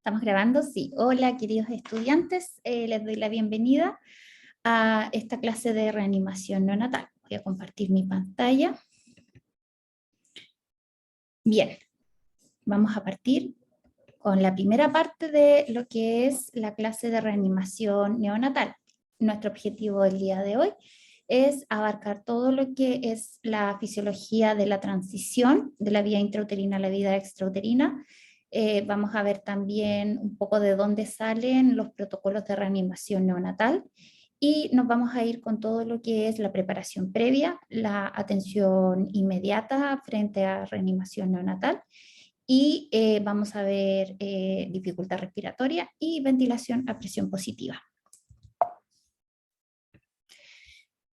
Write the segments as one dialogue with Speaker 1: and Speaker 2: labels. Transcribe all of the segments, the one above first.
Speaker 1: ¿Estamos grabando? Sí. Hola, queridos estudiantes. Les doy la bienvenida a esta clase de reanimación neonatal. Voy a compartir mi pantalla. Bien, vamos a partir con la primera parte de lo que es la clase de reanimación neonatal. Nuestro objetivo del día de hoy es abarcar todo lo que es la fisiología de la transición de la vía intrauterina a la vía extrauterina. Vamos a ver también un poco de dónde salen los protocolos de reanimación neonatal y nos vamos a ir con todo lo que es la preparación previa, la atención inmediata frente a reanimación neonatal y vamos a ver dificultad respiratoria y ventilación a presión positiva.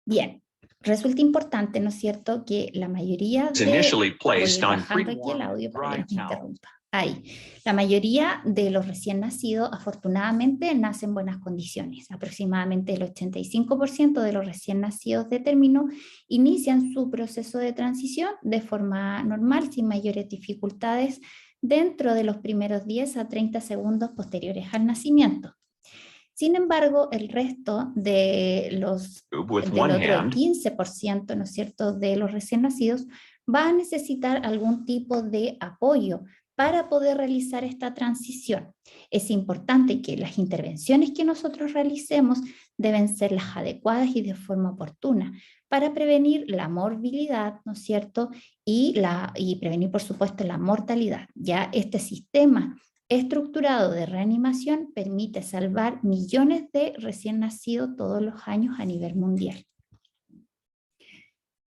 Speaker 1: Bien, resulta importante, ¿no es cierto?, que la mayoría de... Voy a ir bajando aquí el audio para que no me interrumpa. Ahí. La mayoría de los recién nacidos, afortunadamente, nacen en buenas condiciones. Aproximadamente el 85% de los recién nacidos de término inician su proceso de transición de forma normal, sin mayores dificultades, dentro de los primeros 10 a 30 segundos posteriores al nacimiento. Sin embargo, el resto del otro 15%, ¿no es cierto?, de los recién nacidos va a necesitar algún tipo de apoyo para poder realizar esta transición. Es importante que las intervenciones que nosotros realicemos deben ser las adecuadas y de forma oportuna para prevenir la morbilidad, ¿no es cierto?, y prevenir, por supuesto, la mortalidad. Ya este sistema estructurado de reanimación permite salvar millones de recién nacidos todos los años a nivel mundial.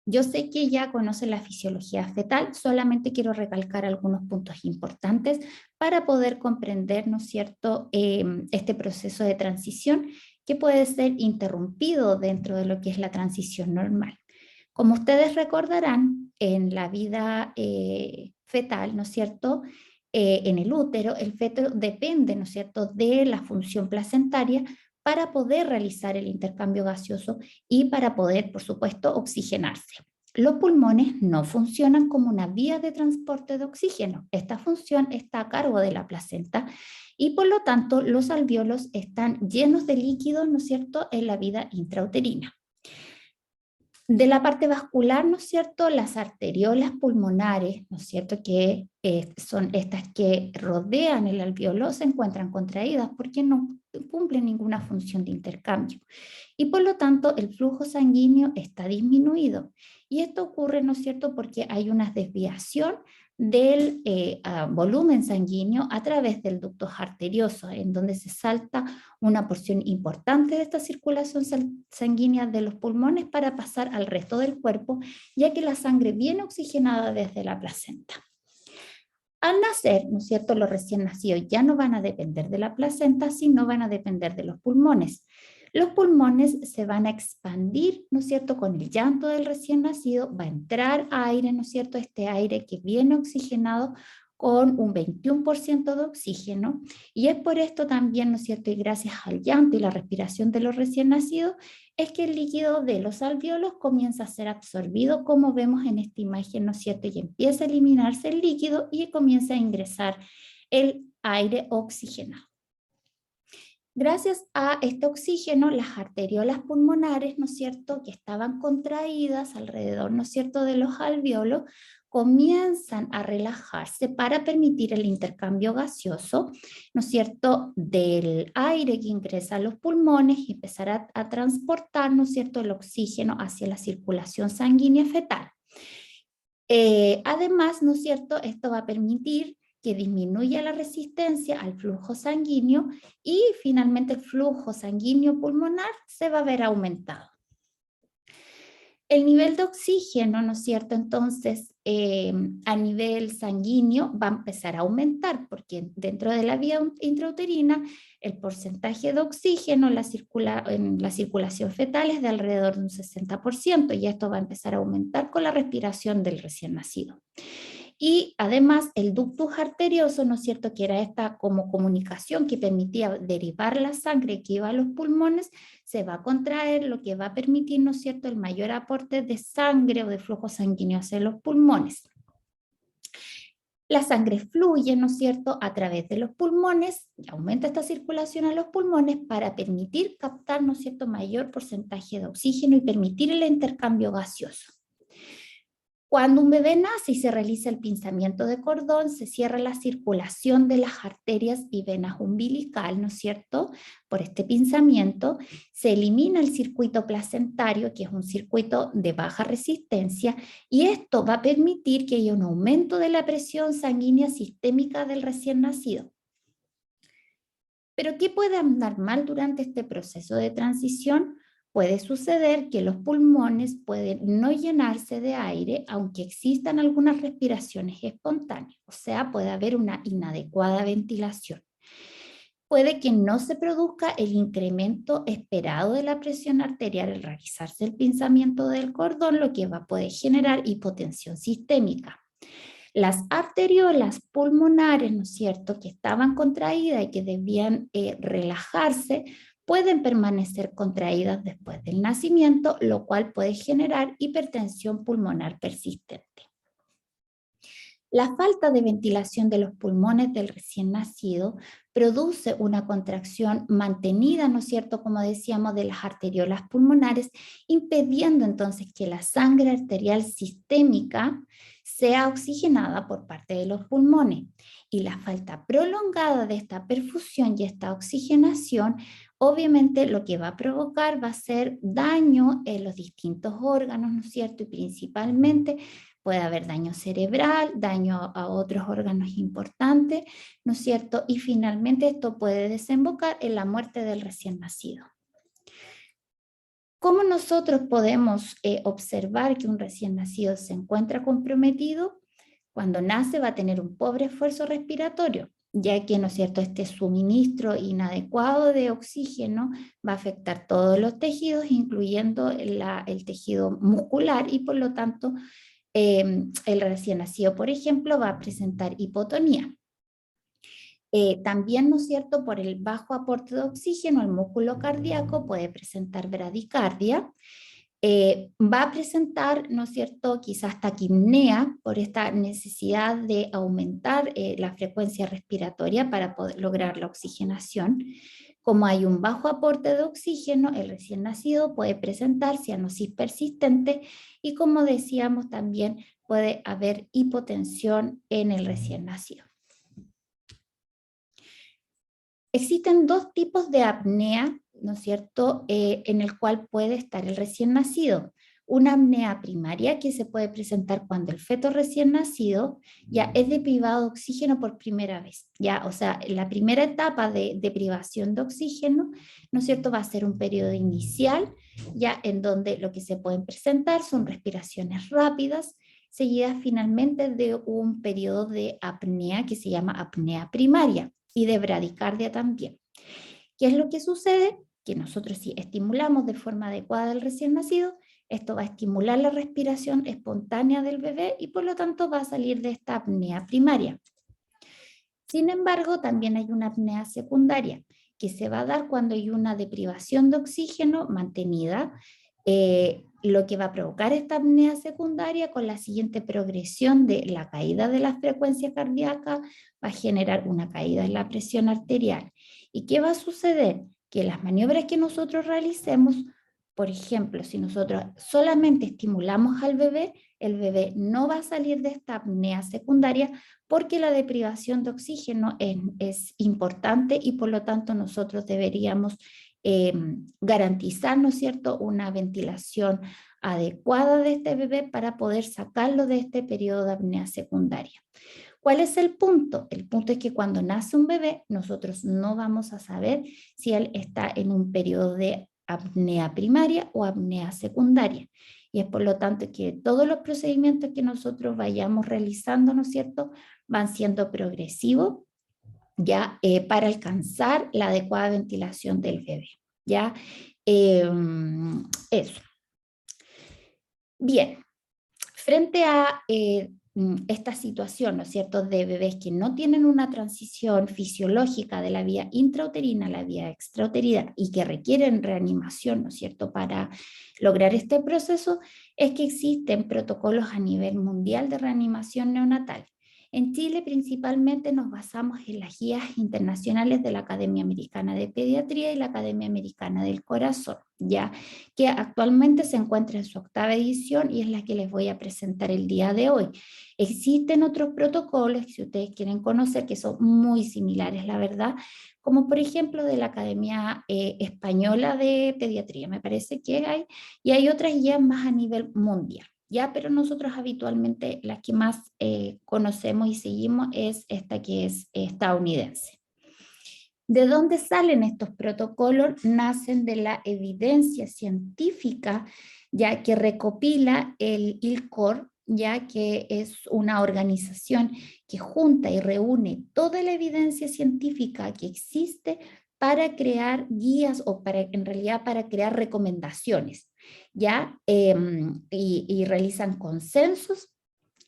Speaker 1: Yo sé que ya conocen la fisiología fetal, solamente quiero recalcar algunos puntos importantes para poder comprender, ¿no es cierto?, este proceso de transición que puede ser interrumpido dentro de lo que es la transición normal. Como ustedes recordarán, en la vida fetal, ¿no es cierto?, en el útero, el feto depende, ¿no es cierto?, de la función placentaria para poder realizar el intercambio gaseoso y para poder, por supuesto, oxigenarse. Los pulmones no funcionan como una vía de transporte de oxígeno. Esta función está a cargo de la placenta y por lo tanto los alvéolos están llenos de líquido, ¿no es cierto?, en la vida intrauterina. De la parte vascular, ¿no es cierto?, las arteriolas pulmonares, ¿no es cierto?, que son estas que rodean el alvéolo, se encuentran contraídas porque no cumplen ninguna función de intercambio. Y por lo tanto, el flujo sanguíneo está disminuido. Y esto ocurre, ¿no es cierto?, porque hay una desviación del volumen sanguíneo a través del ducto arterioso, en donde se salta una porción importante de esta circulación sanguínea de los pulmones para pasar al resto del cuerpo, ya que la sangre viene oxigenada desde la placenta. Al nacer, ¿no es cierto?, los recién nacidos ya no van a depender de la placenta, sino van a depender de los pulmones. Los pulmones se van a expandir, ¿no es cierto?, con el llanto del recién nacido, va a entrar aire, ¿no es cierto?, este aire que viene oxigenado con un 21% de oxígeno, y es por esto también, ¿no es cierto?, y gracias al llanto y la respiración de los recién nacidos, es que el líquido de los alvéolos comienza a ser absorbido, como vemos en esta imagen, ¿no es cierto?, y empieza a eliminarse el líquido y comienza a ingresar el aire oxigenado. Gracias a este oxígeno, las arteriolas pulmonares, ¿no es cierto?, que estaban contraídas alrededor, ¿no es cierto?, de los alvéolos, comienzan a relajarse para permitir el intercambio gaseoso, ¿no es cierto?, del aire que ingresa a los pulmones y empezar a transportar, ¿no es cierto?, el oxígeno hacia la circulación sanguínea fetal. Además, ¿no es cierto?, esto va a permitir que disminuya la resistencia al flujo sanguíneo y finalmente el flujo sanguíneo pulmonar se va a ver aumentado. El nivel de oxígeno, ¿no es cierto?, entonces a nivel sanguíneo va a empezar a aumentar porque dentro de la vía intrauterina el porcentaje de oxígeno en la circulación fetal es de alrededor de un 60% y esto va a empezar a aumentar con la respiración del recién nacido. Y además el ductus arterioso, ¿no es cierto?, que era esta como comunicación que permitía derivar la sangre que iba a los pulmones, se va a contraer, lo que va a permitir, ¿no es cierto?, el mayor aporte de sangre o de flujo sanguíneo hacia los pulmones. La sangre fluye, ¿no es cierto?, a través de los pulmones y aumenta esta circulación a los pulmones para permitir captar, ¿no es cierto?, mayor porcentaje de oxígeno y permitir el intercambio gaseoso. Cuando un bebé nace y se realiza el pinzamiento de cordón, se cierra la circulación de las arterias y venas umbilical, ¿no es cierto? Por este pinzamiento se elimina el circuito placentario, que es un circuito de baja resistencia, y esto va a permitir que haya un aumento de la presión sanguínea sistémica del recién nacido. Pero ¿qué puede andar mal durante este proceso de transición? Puede suceder que los pulmones pueden no llenarse de aire, aunque existan algunas respiraciones espontáneas, o sea, puede haber una inadecuada ventilación. Puede que no se produzca el incremento esperado de la presión arterial al realizarse el pinzamiento del cordón, lo que va a poder generar hipotensión sistémica. Las arteriolas pulmonares, ¿no es cierto?, que estaban contraídas y que debían relajarse, pueden permanecer contraídas después del nacimiento, lo cual puede generar hipertensión pulmonar persistente. La falta de ventilación de los pulmones del recién nacido produce una contracción mantenida, ¿no es cierto?, como decíamos, de las arteriolas pulmonares, impidiendo entonces que la sangre arterial sistémica sea oxigenada por parte de los pulmones. Y la falta prolongada de esta perfusión y esta oxigenación, obviamente lo que va a provocar va a ser daño en los distintos órganos, ¿no es cierto?, y principalmente puede haber daño cerebral, daño a otros órganos importantes, ¿no es cierto? Y finalmente esto puede desembocar en la muerte del recién nacido. ¿Cómo nosotros podemos observar que un recién nacido se encuentra comprometido? Cuando nace va a tener un pobre esfuerzo respiratorio, ya que, ¿no es cierto?, este suministro inadecuado de oxígeno va a afectar todos los tejidos, incluyendo el tejido muscular, y por lo tanto el recién nacido, por ejemplo, va a presentar hipotonía. También, ¿no es cierto?, por el bajo aporte de oxígeno, el músculo cardíaco puede presentar bradicardia. Va a presentar, ¿no es cierto?, quizás taquipnea por esta necesidad de aumentar la frecuencia respiratoria para poder lograr la oxigenación. Como hay un bajo aporte de oxígeno, el recién nacido puede presentar cianosis persistente y, como decíamos, también puede haber hipotensión en el recién nacido. Existen dos tipos de apnea, ¿no es cierto?, en el cual puede estar el recién nacido. Una apnea primaria que se puede presentar cuando el feto recién nacido ya es deprivado de oxígeno por primera vez. Ya, o sea, la primera etapa de privación de oxígeno, ¿no es cierto?, va a ser un periodo inicial, ya en donde lo que se pueden presentar son respiraciones rápidas, seguidas finalmente de un periodo de apnea que se llama apnea primaria y de bradicardia también. ¿Qué es lo que sucede? Que nosotros, si estimulamos de forma adecuada al recién nacido, esto va a estimular la respiración espontánea del bebé y por lo tanto va a salir de esta apnea primaria. Sin embargo, también hay una apnea secundaria que se va a dar cuando hay una deprivación de oxígeno mantenida, lo que va a provocar esta apnea secundaria con la siguiente progresión de la caída de la frecuencia cardíaca, va a generar una caída en la presión arterial. ¿Y qué va a suceder? Que las maniobras que nosotros realicemos, por ejemplo, si nosotros solamente estimulamos al bebé, el bebé no va a salir de esta apnea secundaria porque la deprivación de oxígeno es importante y por lo tanto nosotros deberíamos garantizar, ¿no es cierto?, una ventilación adecuada de este bebé para poder sacarlo de este periodo de apnea secundaria. ¿Cuál es el punto? El punto es que cuando nace un bebé, nosotros no vamos a saber si él está en un periodo de apnea primaria o apnea secundaria. Y es por lo tanto que todos los procedimientos que nosotros vayamos realizando, ¿no es cierto?, van siendo progresivos, ya para alcanzar la adecuada ventilación del bebé. ¿Ya? Eso. Bien, frente a esta situación, ¿no es cierto?, de bebés que no tienen una transición fisiológica de la vía intrauterina a la vía extrauterina y que requieren reanimación, ¿no es cierto?, para lograr este proceso, es que existen protocolos a nivel mundial de reanimación neonatal. En Chile principalmente nos basamos en las guías internacionales de la Academia Americana de Pediatría y la Academia Americana del Corazón, ya que actualmente se encuentra en su 8ª edición y es la que les voy a presentar el día de hoy. Existen otros protocolos, si ustedes quieren conocer, que son muy similares, la verdad, como por ejemplo de la Academia Española de Pediatría, me parece que hay, y hay otras guías más a nivel mundial. Ya, pero nosotros habitualmente las que más conocemos y seguimos es esta que es estadounidense. ¿De dónde salen estos protocolos? Nacen de la evidencia científica, ya que recopila el ILCOR, ya que es una organización que junta y reúne toda la evidencia científica que existe para crear guías o para, en realidad para crear recomendaciones, ¿ya? Y realizan consensos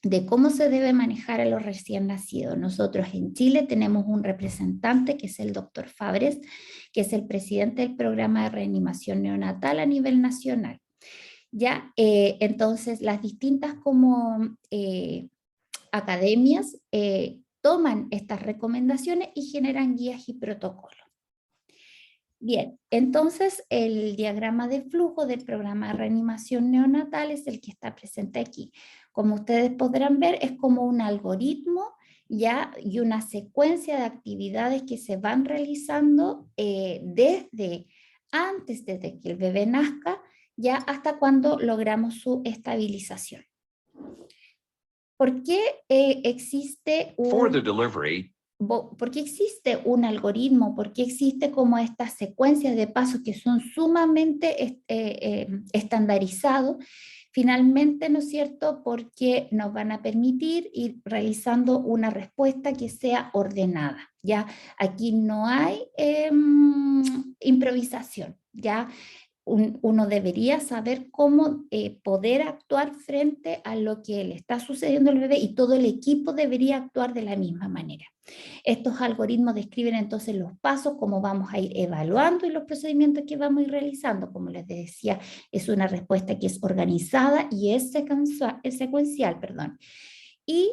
Speaker 1: de cómo se debe manejar a los recién nacidos. Nosotros en Chile tenemos un representante que es el doctor Fabres, que es el presidente del programa de reanimación neonatal a nivel nacional. Ya, entonces las distintas como academias toman estas recomendaciones y generan guías y protocolos. Bien, entonces el diagrama de flujo del programa de reanimación neonatal es el que está presente aquí. Como ustedes podrán ver, es como un algoritmo ya y una secuencia de actividades que se van realizando desde antes, desde que el bebé nazca, ya hasta cuando logramos su estabilización. ¿Por qué existe ¿por qué existe un algoritmo? ¿Por qué existe como estas secuencias de pasos que son sumamente estandarizados? Finalmente, ¿no es cierto? Porque nos van a permitir ir realizando una respuesta que sea ordenada, ¿ya? Aquí no hay improvisación, ¿ya? Uno debería saber cómo poder actuar frente a lo que le está sucediendo al bebé y todo el equipo debería actuar de la misma manera. Estos algoritmos describen entonces los pasos, cómo vamos a ir evaluando y los procedimientos que vamos a ir realizando. Como les decía, es una respuesta que es organizada y es secuencial, perdón. Y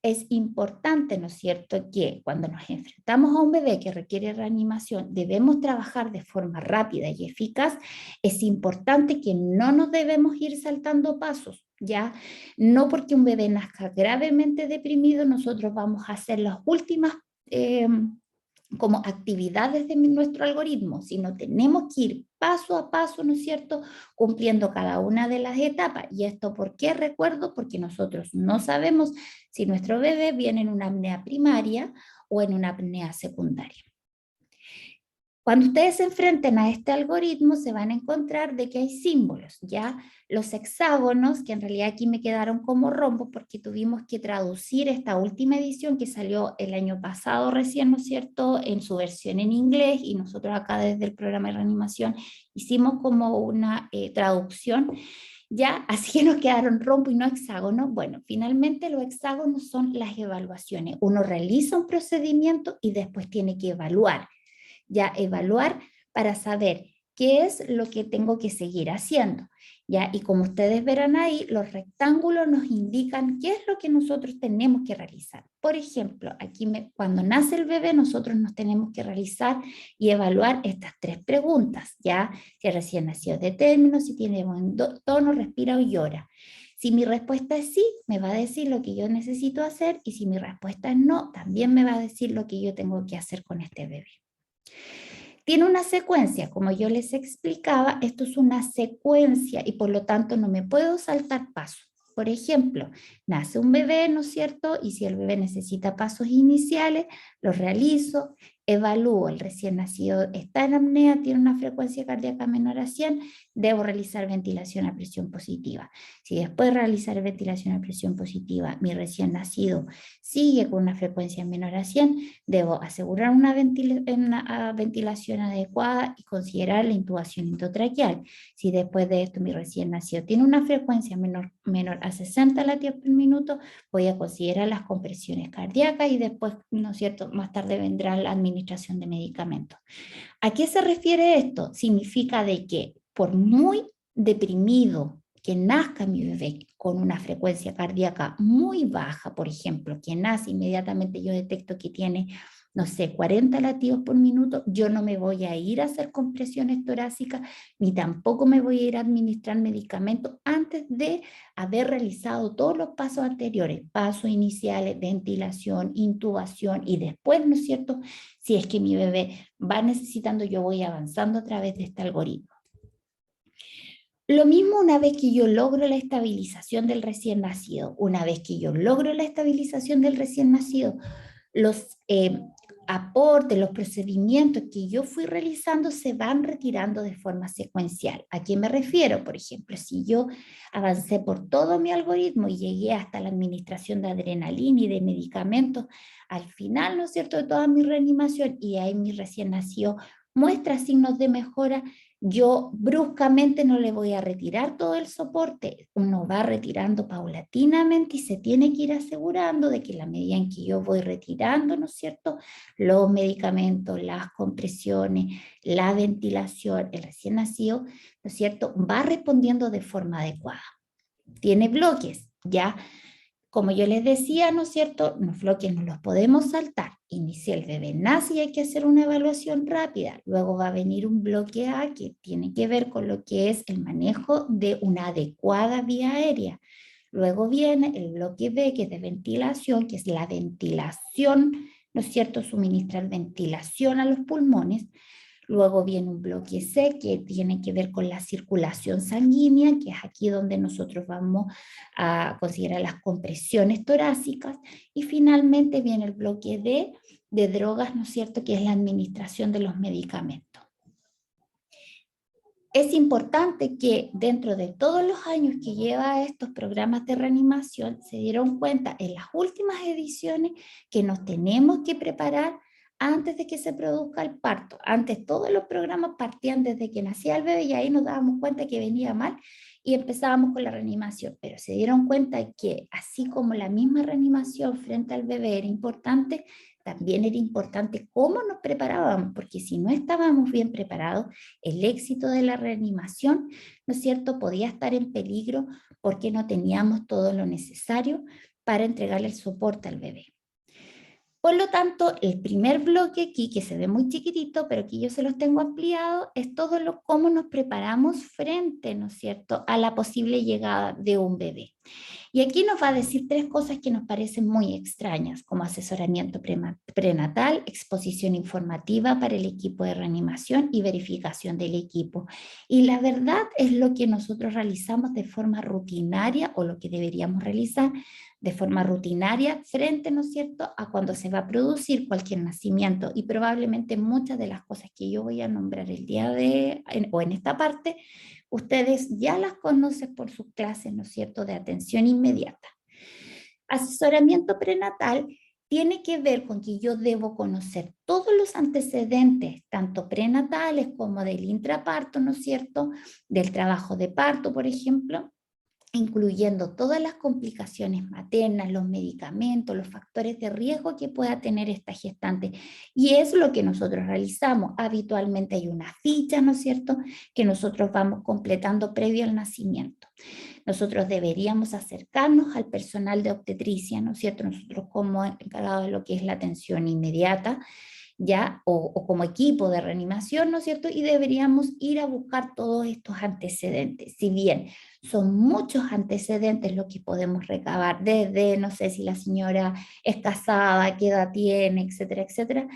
Speaker 1: es importante, ¿no es cierto?, que cuando nos enfrentamos a un bebé que requiere reanimación, debemos trabajar de forma rápida y eficaz. Es importante que no nos debemos ir saltando pasos, ¿ya? No porque un bebé nazca gravemente deprimido, nosotros vamos a hacer las últimas como actividades de nuestro algoritmo, sino tenemos que ir paso a paso, ¿no es cierto?, cumpliendo cada una de las etapas. ¿Y esto por qué recuerdo? Porque nosotros no sabemos si nuestro bebé viene en una apnea primaria o en una apnea secundaria. Cuando ustedes se enfrenten a este algoritmo se van a encontrar de que hay símbolos, ¿ya? Los hexágonos, que en realidad aquí me quedaron como rombos porque tuvimos que traducir esta última edición que salió el año pasado recién, ¿no es cierto?, en su versión en inglés, y nosotros acá desde el programa de reanimación hicimos como una traducción, ¿ya? Así que nos quedaron rombo y no hexágono. Bueno, finalmente los hexágonos son las evaluaciones. Uno realiza un procedimiento y después tiene que evaluar. Ya evaluar para saber qué es lo que tengo que seguir haciendo, ya, y como ustedes verán ahí, los rectángulos nos indican qué es lo que nosotros tenemos que realizar. Por ejemplo, aquí cuando nace el bebé, nosotros nos tenemos que realizar y evaluar estas 3 preguntas, ya, si recién nació de término, si tiene buen tono, respira o llora. Si mi respuesta es sí, me va a decir lo que yo necesito hacer, y si mi respuesta es no, también me va a decir lo que yo tengo que hacer con este bebé. Tiene una secuencia, como yo les explicaba, esto es una secuencia y por lo tanto no me puedo saltar pasos. Por ejemplo, nace un bebé, ¿no es cierto? Y si el bebé necesita pasos iniciales, los realizo, evalúo, el recién nacido está en apnea, tiene una frecuencia cardíaca menor a 100, debo realizar ventilación a presión positiva. Si después de realizar ventilación a presión positiva, mi recién nacido sigue con una frecuencia menor a 100, debo asegurar una ventilación adecuada y considerar la intubación endotraqueal. Si después de esto mi recién nacido tiene una frecuencia menor a 60 latidos por minuto, voy a considerar las compresiones cardíacas y después, ¿no es cierto?, más tarde vendrá la administración de medicamentos. ¿A qué se refiere esto? Significa de que por muy deprimido que nazca mi bebé con una frecuencia cardíaca muy baja, por ejemplo, que nace inmediatamente yo detecto que tiene, no sé, 40 latidos por minuto, yo no me voy a ir a hacer compresiones torácicas, ni tampoco me voy a ir a administrar medicamentos antes de haber realizado todos los pasos anteriores, pasos iniciales, ventilación, intubación y después, ¿no es cierto? Si es que mi bebé va necesitando, yo voy avanzando a través de este algoritmo. Lo mismo una vez que yo logro la estabilización del recién nacido, una vez que yo logro la estabilización del recién nacido, los aportes, los procedimientos que yo fui realizando se van retirando de forma secuencial. ¿A qué me refiero? Por ejemplo, si yo avancé por todo mi algoritmo y llegué hasta la administración de adrenalina y de medicamentos, al final, ¿no es cierto?, de toda mi reanimación y ahí mi recién nacido muestra signos de mejora, yo bruscamente no le voy a retirar todo el soporte, uno va retirando paulatinamente y se tiene que ir asegurando de que en la medida en que yo voy retirando, ¿no es cierto?, los medicamentos, las compresiones, la ventilación, el recién nacido, ¿no es cierto?, va respondiendo de forma adecuada. Tiene bloques, ya como yo les decía, ¿no es cierto? Los bloques no los podemos saltar. Inicia el bebé nace y hay que hacer una evaluación rápida. Luego va a venir un bloque A que tiene que ver con lo que es el manejo de una adecuada vía aérea. Luego viene el bloque B, que es de ventilación, que es la ventilación, ¿no es cierto? Suministrar ventilación a los pulmones. Luego viene un bloque C que tiene que ver con la circulación sanguínea, que es aquí donde nosotros vamos a considerar las compresiones torácicas. Y finalmente viene el bloque D de drogas, ¿no es cierto?, que es la administración de los medicamentos. Es importante que dentro de todos los años que lleva estos programas de reanimación se dieron cuenta en las últimas ediciones que nos tenemos que preparar antes de que se produzca el parto. Antes todos los programas partían desde que nacía el bebé y ahí nos dábamos cuenta que venía mal y empezábamos con la reanimación. Pero se dieron cuenta que así como la misma reanimación frente al bebé era importante, también era importante cómo nos preparábamos, porque si no estábamos bien preparados, el éxito de la reanimación, ¿no es cierto?, podía estar en peligro porque no teníamos todo lo necesario para entregarle el soporte al bebé. Por lo tanto, el primer bloque aquí, que se ve muy chiquitito, pero aquí yo se los tengo ampliado, es todo lo cómo nos preparamos frente, ¿no es cierto?, a la posible llegada de un bebé. Y aquí nos va a decir tres cosas que nos parecen muy extrañas, como asesoramiento prenatal, exposición informativa para el equipo de reanimación y verificación del equipo. Y la verdad es lo que nosotros realizamos de forma rutinaria o lo que deberíamos realizar de forma rutinaria frente, ¿no es cierto?, a cuando se va a producir cualquier nacimiento. Y probablemente muchas de las cosas que yo voy a nombrar el día o en esta parte, ustedes ya las conocen por sus clases, ¿no es cierto?, de atención inmediata. Asesoramiento prenatal tiene que ver con que yo debo conocer todos los antecedentes, tanto prenatales como del intraparto, ¿no es cierto?, del trabajo de parto, por ejemplo, incluyendo todas las complicaciones maternas, los medicamentos, los factores de riesgo que pueda tener esta gestante. Y es lo que nosotros realizamos. Habitualmente hay una ficha, ¿no es cierto?, que nosotros vamos completando previo al nacimiento. Nosotros deberíamos acercarnos al personal de obstetricia, ¿no es cierto?, nosotros como encargados de lo que es la atención inmediata, ¿ya? O como equipo de reanimación, ¿no es cierto? Y deberíamos ir a buscar todos estos antecedentes. Si bien son muchos antecedentes lo que podemos recabar, desde, no sé si la señora es casada, qué edad tiene, etcétera, etcétera.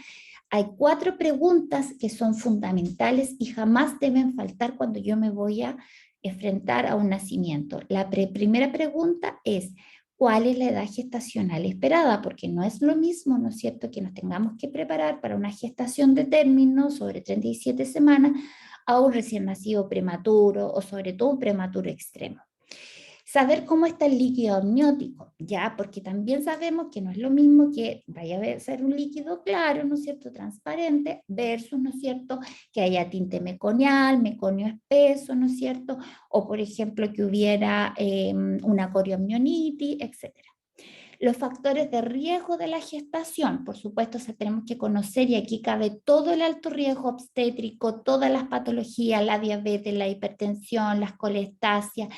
Speaker 1: Hay 4 preguntas que son fundamentales y jamás deben faltar cuando yo me voy a enfrentar a un nacimiento. La primera pregunta es, ¿cuál es la edad gestacional esperada? Porque no es lo mismo, ¿no es cierto?, que nos tengamos que preparar para una gestación de término sobre 37 semanas a un recién nacido prematuro o sobre todo un prematuro extremo. Saber cómo está el líquido amniótico, ya, porque también sabemos que no es lo mismo que vaya a ser un líquido claro, ¿no es cierto?, transparente, versus, ¿no es cierto?, que haya tinte meconial, meconio espeso, ¿no es cierto?, o por ejemplo que hubiera una corioamnionitis, etcétera. Los factores de riesgo de la gestación, por supuesto, tenemos que conocer y aquí cabe todo el alto riesgo obstétrico, todas las patologías, la diabetes, la hipertensión, las colestasias,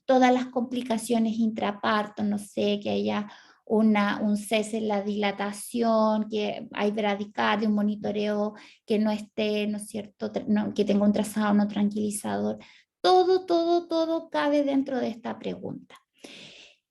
Speaker 1: todas las complicaciones intraparto, no sé, que haya un cese en la dilatación, que hay bradicardia, un monitoreo que no esté, ¿no es cierto?, que tenga un trazado no tranquilizador. Todo cabe dentro de esta pregunta.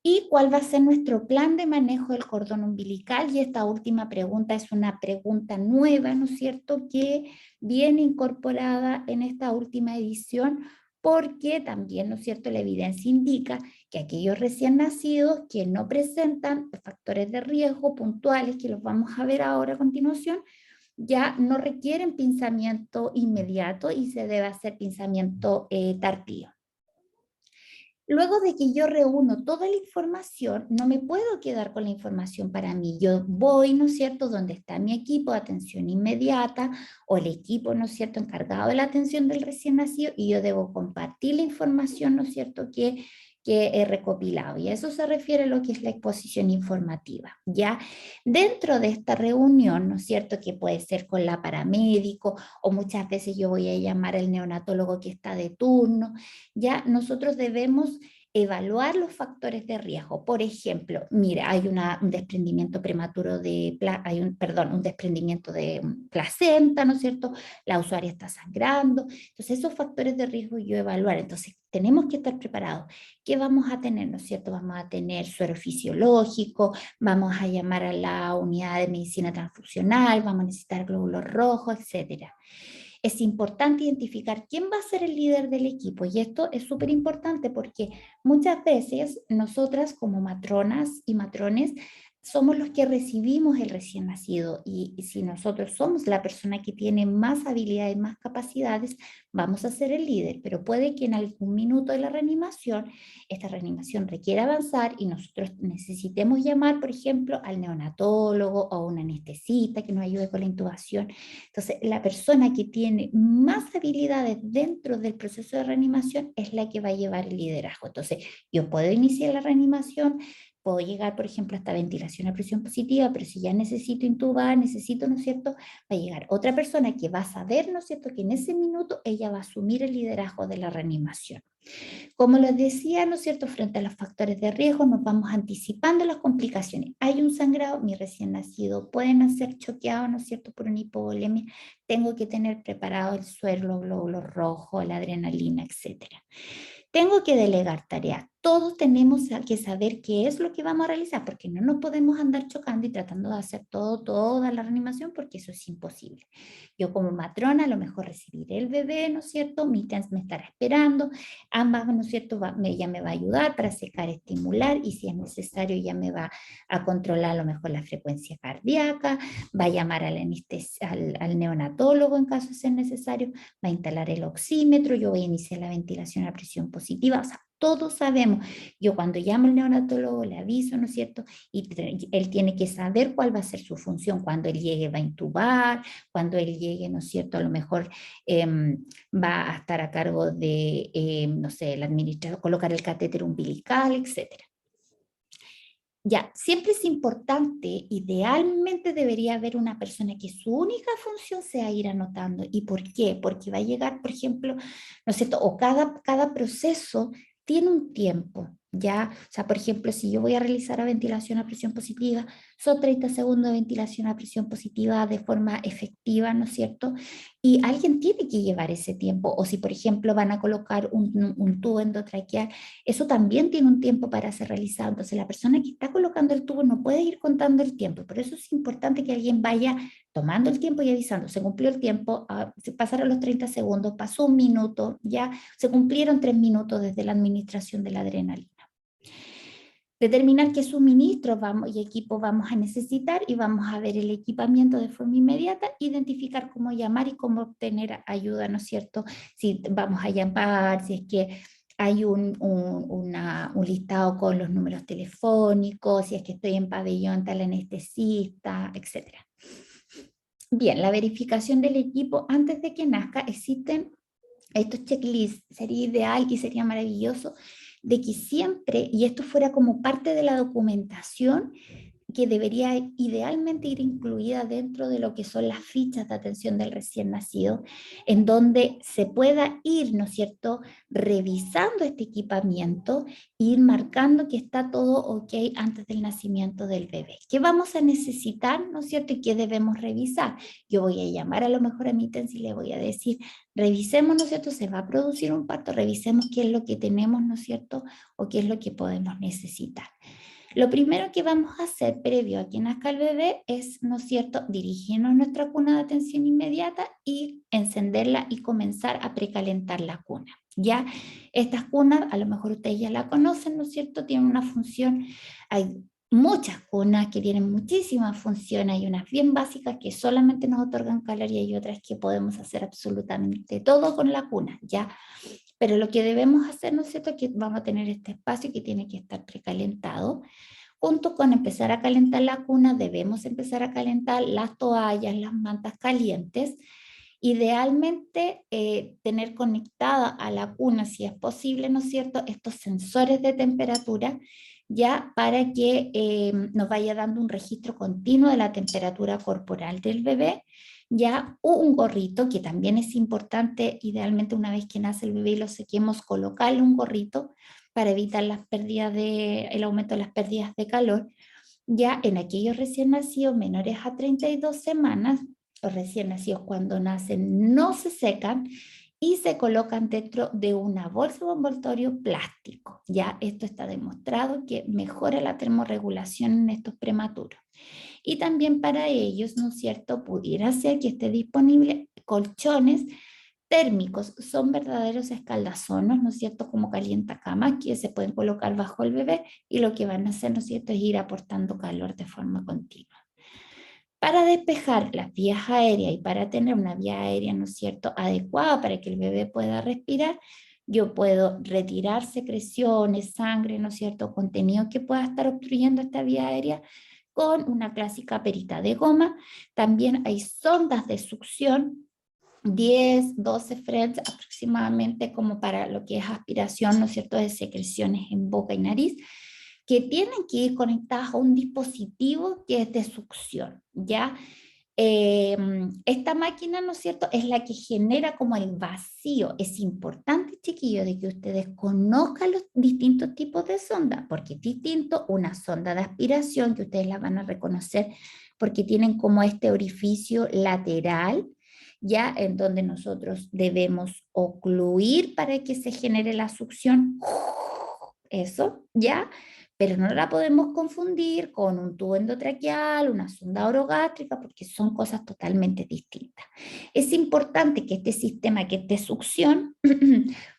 Speaker 1: ¿Y cuál va a ser nuestro plan de manejo del cordón umbilical? Y esta última pregunta es una pregunta nueva, ¿no es cierto?, que viene incorporada en esta última edición, porque también, ¿no es cierto?, la evidencia indica que aquellos recién nacidos que no presentan factores de riesgo puntuales, que los vamos a ver ahora a continuación, ya no requieren pinzamiento inmediato y se debe hacer pinzamiento tardío. Luego de que yo reúno toda la información, no me puedo quedar con la información para mí. Yo voy, ¿no es cierto?, donde está mi equipo de atención inmediata o el equipo, ¿no es cierto?, encargado de la atención del recién nacido, y yo debo compartir la información, ¿no es cierto?, que he recopilado. Y a eso se refiere lo que es la exposición informativa. Ya dentro de esta reunión, ¿no es cierto?, que puede ser con la paramédico, o muchas veces yo voy a llamar al neonatólogo que está de turno, ya nosotros debemos evaluar los factores de riesgo. Por ejemplo, mira, hay un desprendimiento prematuro un desprendimiento de placenta, ¿no es cierto? La usuaria está sangrando. Entonces, esos factores de riesgo yo evaluar. Entonces, tenemos que estar preparados. ¿Qué vamos a tener, no es cierto? Vamos a tener suero fisiológico, vamos a llamar a la unidad de medicina transfusional, vamos a necesitar glóbulos rojos, etcétera. Es importante identificar quién va a ser el líder del equipo, y esto es súper importante porque muchas veces nosotras como matronas y matrones somos los que recibimos el recién nacido, y si nosotros somos la persona que tiene más habilidades, más capacidades, vamos a ser el líder, pero puede que en algún minuto de la reanimación, esta reanimación requiera avanzar y nosotros necesitemos llamar, por ejemplo, al neonatólogo o a un anestesista que nos ayude con la intubación. Entonces, la persona que tiene más habilidades dentro del proceso de reanimación es la que va a llevar el liderazgo. Entonces, yo puedo iniciar la reanimación, puedo llegar, por ejemplo, hasta ventilación a presión positiva, pero si ya necesito intubar, necesito, ¿no es cierto?, va a llegar otra persona que va a saber, ¿no es cierto?, que en ese minuto ella va a asumir el liderazgo de la reanimación. Como les decía, ¿no es cierto?, frente a los factores de riesgo, nos vamos anticipando las complicaciones. Hay un sangrado, mi recién nacido puede nacer choqueado, ¿no es cierto?, por una hipovolemia. Tengo que tener preparado el suero, los glóbulos rojos, la adrenalina, etcétera. Tengo que delegar tareas. Todos tenemos que saber qué es lo que vamos a realizar, porque no nos podemos andar chocando y tratando de hacer toda la reanimación, porque eso es imposible. Yo como matrona a lo mejor recibiré el bebé, ¿no es cierto? Mi TENS me estará esperando, ambas, ¿no es cierto?, ella me va a ayudar para secar, estimular, y si es necesario ella me va a controlar a lo mejor la frecuencia cardíaca, va a llamar al neonatólogo en caso de ser necesario, va a instalar el oxímetro, yo voy a iniciar la ventilación a presión positiva. O sea, todos sabemos. Yo cuando llamo al neonatólogo le aviso, ¿no es cierto? Y él tiene que saber cuál va a ser su función. Cuando él llegue va a intubar, cuando él llegue, ¿no es cierto?, a lo mejor va a estar a cargo de, no sé, el administrador, colocar el catéter umbilical, etcétera. Ya, siempre es importante, idealmente debería haber una persona que su única función sea ir anotando. ¿Y por qué? Porque va a llegar, por ejemplo, ¿no es cierto? O cada proceso tiene un tiempo, ¿ya? O sea, por ejemplo, si yo voy a realizar a ventilación a presión positiva, son 30 segundos de ventilación a presión positiva de forma efectiva, ¿no es cierto? Y alguien tiene que llevar ese tiempo. O si, por ejemplo, van a colocar un tubo endotraqueal, eso también tiene un tiempo para ser realizado. Entonces, la persona que está colocando el tubo no puede ir contando el tiempo. Por eso es importante que alguien vaya tomando el tiempo y avisando. Se cumplió el tiempo, se pasaron los 30 segundos, pasó un minuto, ya se cumplieron 3 minutos desde la administración de la adrenalina. Determinar qué suministros y equipo vamos a necesitar, y vamos a ver el equipamiento de forma inmediata, identificar cómo llamar y cómo obtener ayuda, ¿no es cierto? Si vamos a llamar, si es que hay un listado con los números telefónicos, si es que estoy en pabellón tal anestesista, etc. Bien, la verificación del equipo antes de que nazca. Existen estos checklists. Sería ideal y sería maravilloso de que siempre, y esto fuera como parte de la documentación, que debería idealmente ir incluida dentro de lo que son las fichas de atención del recién nacido, en donde se pueda ir, ¿no es cierto?, revisando este equipamiento e ir marcando que está todo ok antes del nacimiento del bebé. ¿Qué vamos a necesitar, ¿no es cierto?, y qué debemos revisar? Yo voy a llamar a lo mejor a mi TENS y le voy a decir, revisemos, ¿no es cierto?, se va a producir un parto, revisemos qué es lo que tenemos, ¿no es cierto?, o qué es lo que podemos necesitar. Lo primero que vamos a hacer previo a que nazca el bebé es, ¿no es cierto?, dirigirnos a nuestra cuna de atención inmediata y encenderla y comenzar a precalentar la cuna. Ya estas cunas, a lo mejor ustedes ya la conocen, ¿no es cierto?, tienen una función, hay muchas cunas que tienen muchísimas funciones, hay unas bien básicas que solamente nos otorgan calor y hay otras que podemos hacer absolutamente todo con la cuna, ¿ya? Pero lo que debemos hacer, ¿no es cierto?, es que vamos a tener este espacio que tiene que estar precalentado. Junto con empezar a calentar la cuna, debemos empezar a calentar las toallas, las mantas calientes. Idealmente, tener conectada a la cuna, si es posible, ¿no es cierto?, estos sensores de temperatura, ya para que nos vaya dando un registro continuo de la temperatura corporal del bebé, ya un gorrito, que también es importante, idealmente una vez que nace el bebé y lo sequemos, colocarle un gorrito para evitar las pérdidas el aumento de las pérdidas de calor. Ya en aquellos recién nacidos menores a 32 semanas, los recién nacidos cuando nacen no se secan y se colocan dentro de una bolsa o envoltorio plástico. Ya esto está demostrado que mejora la termorregulación en estos prematuros. Y también para ellos, ¿no es cierto?, pudiera ser que esté disponible colchones térmicos, son verdaderos escaldazonos, ¿no es cierto?, como calientacamas que se pueden colocar bajo el bebé y lo que van a hacer, ¿no es cierto?, es ir aportando calor de forma continua. Para despejar las vías aéreas y para tener una vía aérea, ¿no es cierto?, adecuada para que el bebé pueda respirar, yo puedo retirar secreciones, sangre, ¿no es cierto?, contenido que pueda estar obstruyendo esta vía aérea con una clásica perita de goma. También hay sondas de succión, 10, 12 French aproximadamente, como para lo que es aspiración, ¿no es cierto?, de secreciones en boca y nariz, que tienen que ir conectadas a un dispositivo que es de succión, ¿ya? Esta máquina, ¿no es cierto?, es la que genera como el vacío. Es importante, chiquillos, de que ustedes conozcan los distintos tipos de sonda, porque es distinto una sonda de aspiración, que ustedes la van a reconocer porque tienen como este orificio lateral, ya en donde nosotros debemos ocluir para que se genere la succión, eso, ya, pero no la podemos confundir con un tubo endotraqueal, una sonda orogástrica, porque son cosas totalmente distintas. Es importante que este sistema, que esta succión,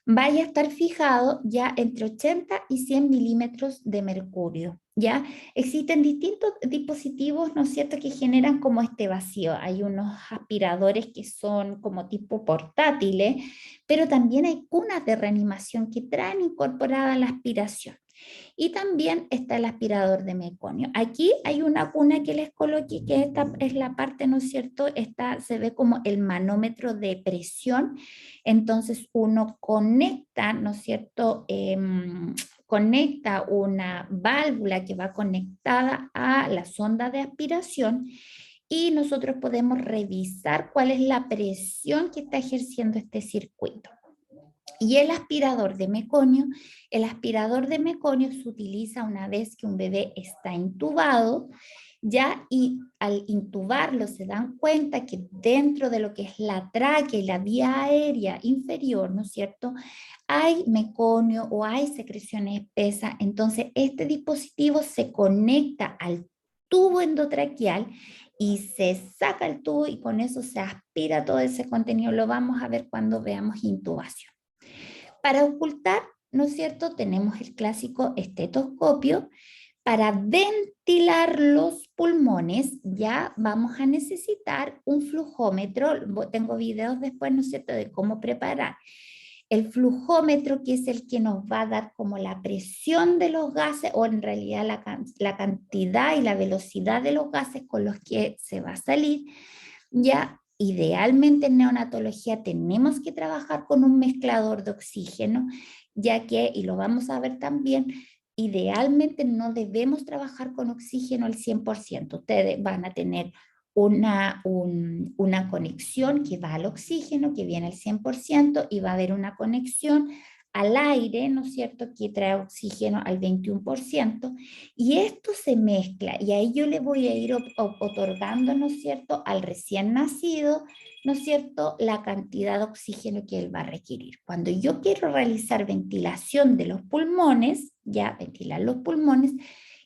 Speaker 1: vaya a estar fijado ya entre 80 y 100 milímetros de mercurio, ¿ya? Existen distintos dispositivos, ¿no es cierto?, que generan como este vacío. Hay unos aspiradores que son como tipo portátiles, pero también hay cunas de reanimación que traen incorporada la aspiración. Y también está el aspirador de meconio. Aquí hay una cuna que les coloqué, que esta es la parte, ¿no es cierto? Esta se ve como el manómetro de presión. Entonces uno conecta, ¿no es cierto?, conecta una válvula que va conectada a la sonda de aspiración y nosotros podemos revisar cuál es la presión que está ejerciendo este circuito. Y el aspirador de meconio se utiliza una vez que un bebé está intubado, ya, y al intubarlo se dan cuenta que dentro de lo que es la tráquea y la vía aérea inferior, ¿no es cierto?, hay meconio o hay secreciones espesas. Entonces este dispositivo se conecta al tubo endotraqueal y se saca el tubo y con eso se aspira todo ese contenido. Lo vamos a ver cuando veamos intubación. Para ocultar, ¿no es cierto?, tenemos el clásico estetoscopio. Para ventilar los pulmones, ya vamos a necesitar un flujómetro. Tengo videos después, ¿no es cierto?, de cómo preparar el flujómetro, que es el que nos va a dar como la presión de los gases, o en realidad la cantidad y la velocidad de los gases con los que se va a salir. Ya, idealmente en neonatología tenemos que trabajar con un mezclador de oxígeno, ya que, y lo vamos a ver también, idealmente no debemos trabajar con oxígeno al 100%. Ustedes van a tener una conexión que va al oxígeno, que viene al 100%, y va a haber una conexión al aire, ¿no es cierto?, que trae oxígeno al 21%, y esto se mezcla, y ahí yo le voy a ir otorgando, ¿no es cierto?, al recién nacido, ¿no es cierto?, la cantidad de oxígeno que él va a requerir. Cuando yo quiero realizar ventilación de los pulmones, ya ventilar los pulmones,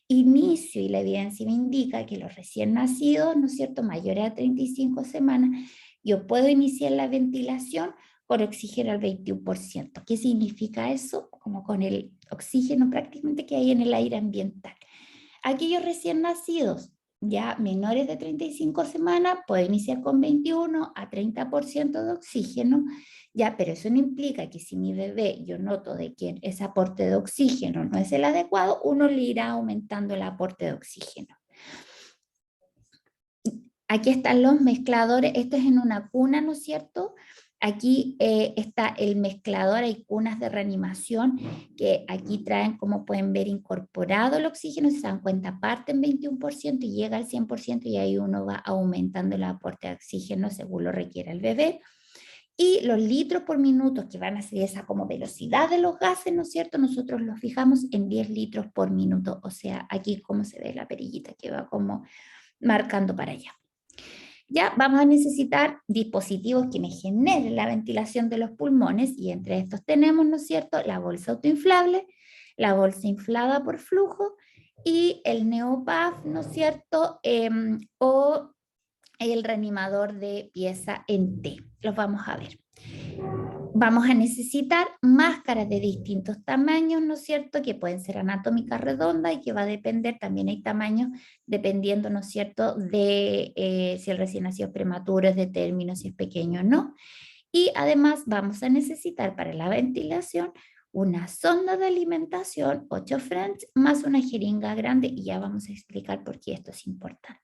Speaker 1: inicio, y la evidencia me indica que los recién nacidos, ¿no es cierto?, mayores a 35 semanas, yo puedo iniciar la ventilación con oxígeno al 21%. ¿Qué significa eso? Como con el oxígeno prácticamente que hay en el aire ambiental. Aquellos recién nacidos, ya menores de 35 semanas, puedo iniciar con 21 a 30% de oxígeno, ya, pero eso no implica que si mi bebé yo noto de que ese aporte de oxígeno no es el adecuado, uno le irá aumentando el aporte de oxígeno. Aquí están los mezcladores, esto es en una cuna, ¿no es cierto? Aquí está el mezclador, hay cunas de reanimación que aquí traen, como pueden ver, incorporado el oxígeno, si se dan cuenta, parte en 21% y llega al 100%, y ahí uno va aumentando el aporte de oxígeno según lo requiera el bebé. Y los litros por minuto, que van a ser esa como velocidad de los gases, ¿no es cierto? Nosotros los fijamos en 10 litros por minuto, o sea, aquí como se ve la perillita que va como marcando para allá. Ya vamos a necesitar dispositivos que me generen la ventilación de los pulmones, y entre estos tenemos, ¿no es cierto?, la bolsa autoinflable, la bolsa inflada por flujo y el NeoPAF, ¿no es cierto?, o el reanimador de pieza en T. Los vamos a ver. Vamos a necesitar máscaras de distintos tamaños, ¿no es cierto?, que pueden ser anatómicas redondas y que va a depender, también hay tamaños, dependiendo, ¿no es cierto?, de si el recién nacido es prematuro, es de término, si es pequeño o no. Y además vamos a necesitar para la ventilación una sonda de alimentación, 8 French, más una jeringa grande, y ya vamos a explicar por qué esto es importante.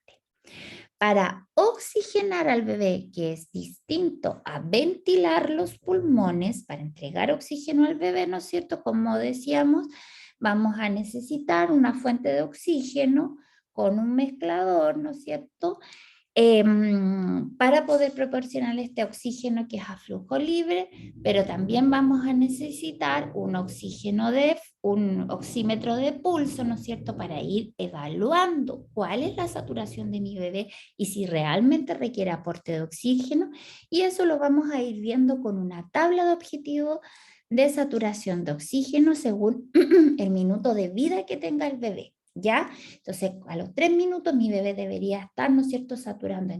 Speaker 1: Para oxigenar al bebé, que es distinto a ventilar los pulmones, para entregar oxígeno al bebé, ¿no es cierto?, como decíamos, vamos a necesitar una fuente de oxígeno con un mezclador, ¿no es cierto?, para poder proporcionar este oxígeno que es a flujo libre, pero también vamos a necesitar un oxímetro de pulso, ¿no es cierto?, para ir evaluando cuál es la saturación de mi bebé y si realmente requiere aporte de oxígeno, y eso lo vamos a ir viendo con una tabla de objetivo de saturación de oxígeno según el minuto de vida que tenga el bebé. ¿Ya? Entonces, a los 3 minutos mi bebé debería estar, ¿no es cierto?, saturando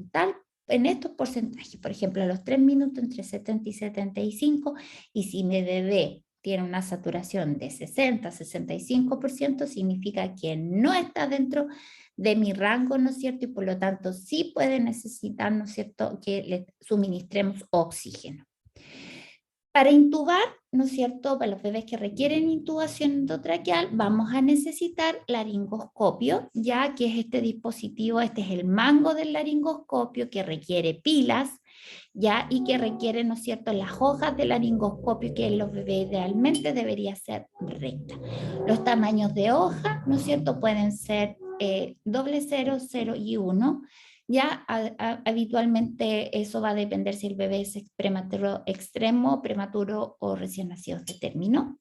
Speaker 1: en estos porcentajes. Por ejemplo, a los 3 minutos entre 70 y 75, y si mi bebé tiene una saturación de 60, 65%, significa que no está dentro de mi rango, ¿no es cierto? Y por lo tanto sí puede necesitar, ¿no es cierto?, que le suministremos oxígeno. Para intubar, ¿no es cierto?, para los bebés que requieren intubación endotraqueal, vamos a necesitar laringoscopio, ya que es este dispositivo, este es el mango del laringoscopio que requiere pilas, ya, y que requiere, ¿no es cierto?, las hojas del laringoscopio, que en los bebés idealmente debería ser recta. Los tamaños de hoja, ¿no es cierto?, pueden ser 0, 0 y 1. Ya habitualmente eso va a depender si el bebé es prematuro extremo, prematuro o recién nacido de término.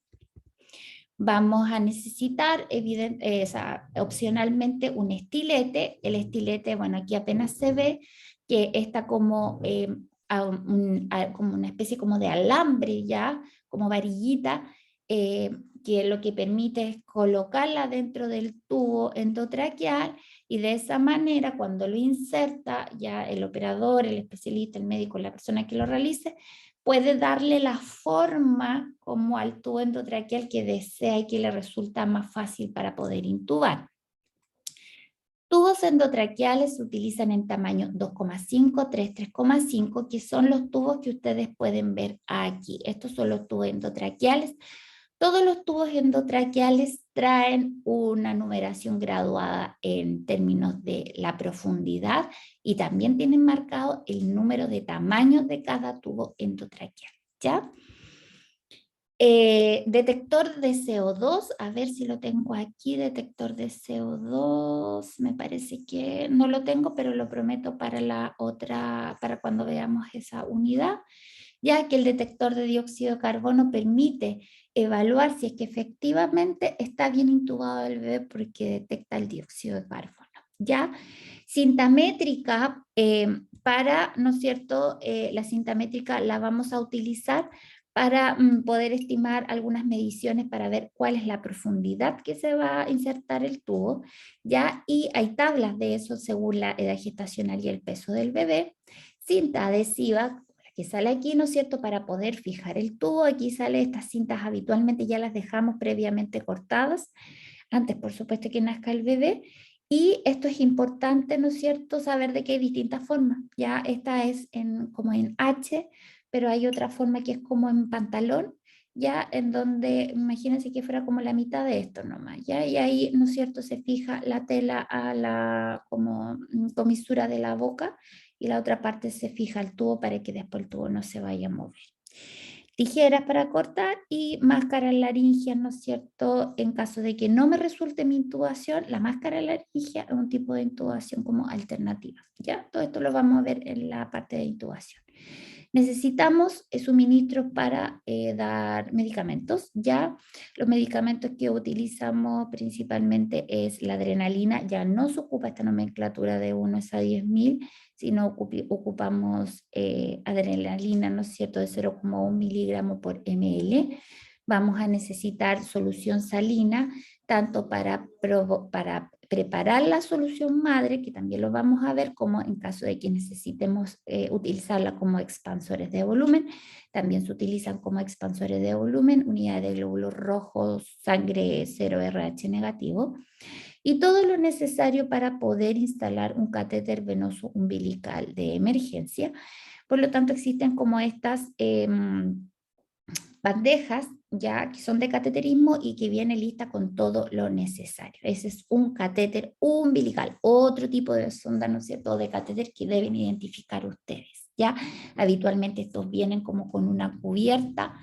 Speaker 1: Vamos a necesitar opcionalmente un estilete. El estilete, bueno, aquí apenas se ve que está como, como una especie como de alambre ya, como varillita, que lo que permite es colocarla dentro del tubo endotraqueal, y de esa manera cuando lo inserta ya el operador, el especialista, el médico, la persona que lo realice, puede darle la forma como al tubo endotraqueal que desea y que le resulta más fácil para poder intubar. Tubos endotraqueales se utilizan en tamaño 2,5, 3, 3,5, que son los tubos que ustedes pueden ver aquí. Estos son los tubos endotraqueales. Todos los tubos endotraqueales traen una numeración graduada en términos de la profundidad, y también tienen marcado el número de tamaños de cada tubo endotraqueal, ¿ya? Detector de CO2, a ver si lo tengo aquí, detector de CO2, me parece que no lo tengo, pero lo prometo para la otra, para cuando veamos esa unidad, ya que el detector de dióxido de carbono permite evaluar si es que efectivamente está bien intubado el bebé porque detecta el dióxido de carbono. ¿Ya? Cinta métrica, para, ¿no es cierto? La cinta métrica la vamos a utilizar para poder estimar algunas mediciones para ver cuál es la profundidad que se va a insertar el tubo, ¿ya? Y hay tablas de eso según la edad gestacional y el peso del bebé. Cinta adhesiva, que sale aquí, ¿no es cierto?, para poder fijar el tubo. Aquí sale estas cintas, habitualmente ya las dejamos previamente cortadas, antes por supuesto que nazca el bebé. Y esto es importante, ¿no es cierto?, saber de que hay distintas formas. Ya esta es como en H, pero hay otra forma que es como en pantalón, ya en donde, imagínense que fuera como la mitad de esto nomás, ya, y ahí, ¿no es cierto?, se fija la tela a la como comisura de la boca y la otra parte se fija el tubo para que después el tubo no se vaya a mover. Tijeras para cortar y máscara laringia, ¿no es cierto? En caso de que no me resulte mi intubación, la máscara laringia es un tipo de intubación como alternativa, ¿ya? Todo esto lo vamos a ver en la parte de intubación. Necesitamos suministros para dar medicamentos, ¿ya? Los medicamentos que utilizamos principalmente es la adrenalina, ya no se ocupa esta nomenclatura de 1 a 10.000, sino ocupamos adrenalina, ¿no es cierto?, de 0,1 miligramo por ml. Vamos a necesitar solución salina, tanto para preparar la solución madre, que también lo vamos a ver, como en caso de que necesitemos utilizarla como expansores de volumen. También se utilizan como expansores de volumen, unidades de glóbulos rojos, sangre 0RH negativo, y todo lo necesario para poder instalar un catéter venoso umbilical de emergencia. Por lo tanto, existen como estas bandejas ya que son de cateterismo y que viene lista con todo lo necesario. Ese es un catéter umbilical, otro tipo de sonda, ¿no es cierto?, de catéter que deben identificar ustedes, ¿ya? Habitualmente estos vienen como con una cubierta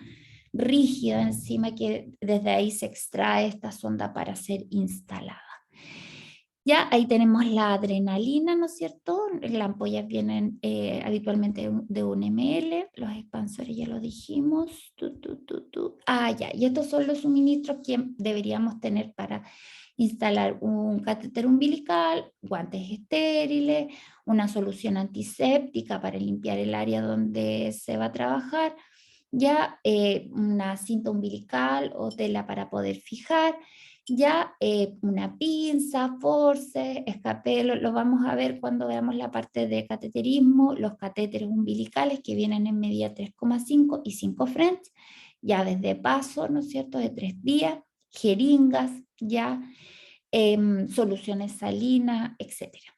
Speaker 1: rígida encima que desde ahí se extrae esta sonda para ser instalada. Ya ahí tenemos la adrenalina, ¿no es cierto? Las ampollas vienen habitualmente de 1 ml, los expansores ya lo dijimos. Ya, y estos son los suministros que deberíamos tener para instalar un catéter umbilical, guantes estériles, una solución antiséptica para limpiar el área donde se va a trabajar, ya una cinta umbilical o tela para poder fijar, ya una pinza, force, escapelo, lo vamos a ver cuando veamos la parte de cateterismo, los catéteres umbilicales que vienen en medida 3,5 y 5 French, llaves de paso, ¿no es cierto?, de 3 días, jeringas, ya soluciones salinas, etcétera.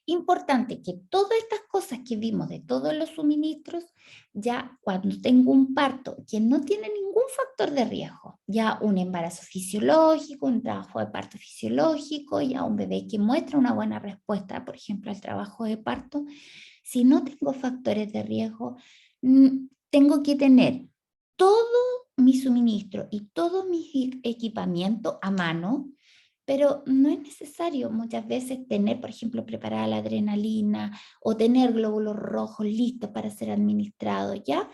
Speaker 1: Importante que todas estas cosas que vimos de todos los suministros, ya cuando tengo un parto que no tiene ningún factor de riesgo, ya un embarazo fisiológico, un trabajo de parto fisiológico, ya un bebé que muestra una buena respuesta, por ejemplo, al trabajo de parto, si no tengo factores de riesgo, tengo que tener todo mi suministro y todo mi equipamiento a mano, pero no es necesario muchas veces tener, por ejemplo, preparada la adrenalina o tener glóbulos rojos listos para ser administrados, ¿ya?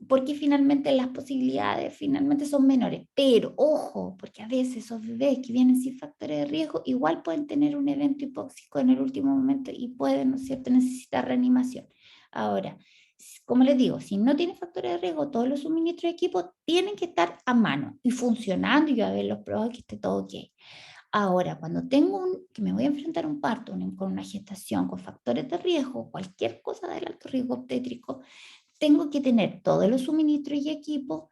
Speaker 1: Porque finalmente las posibilidades finalmente son menores. Pero ojo, porque a veces esos bebés que vienen sin factores de riesgo igual pueden tener un evento hipóxico en el último momento y pueden, ¿no es cierto?, necesitar reanimación. Ahora, como les digo, si no tiene factores de riesgo, todos los suministros de equipo tienen que estar a mano y funcionando y haberlos probado que esté todo ok. Ahora, cuando que me voy a enfrentar a un parto, con una gestación, con factores de riesgo, cualquier cosa del alto riesgo obstétrico, tengo que tener todos los suministros y equipos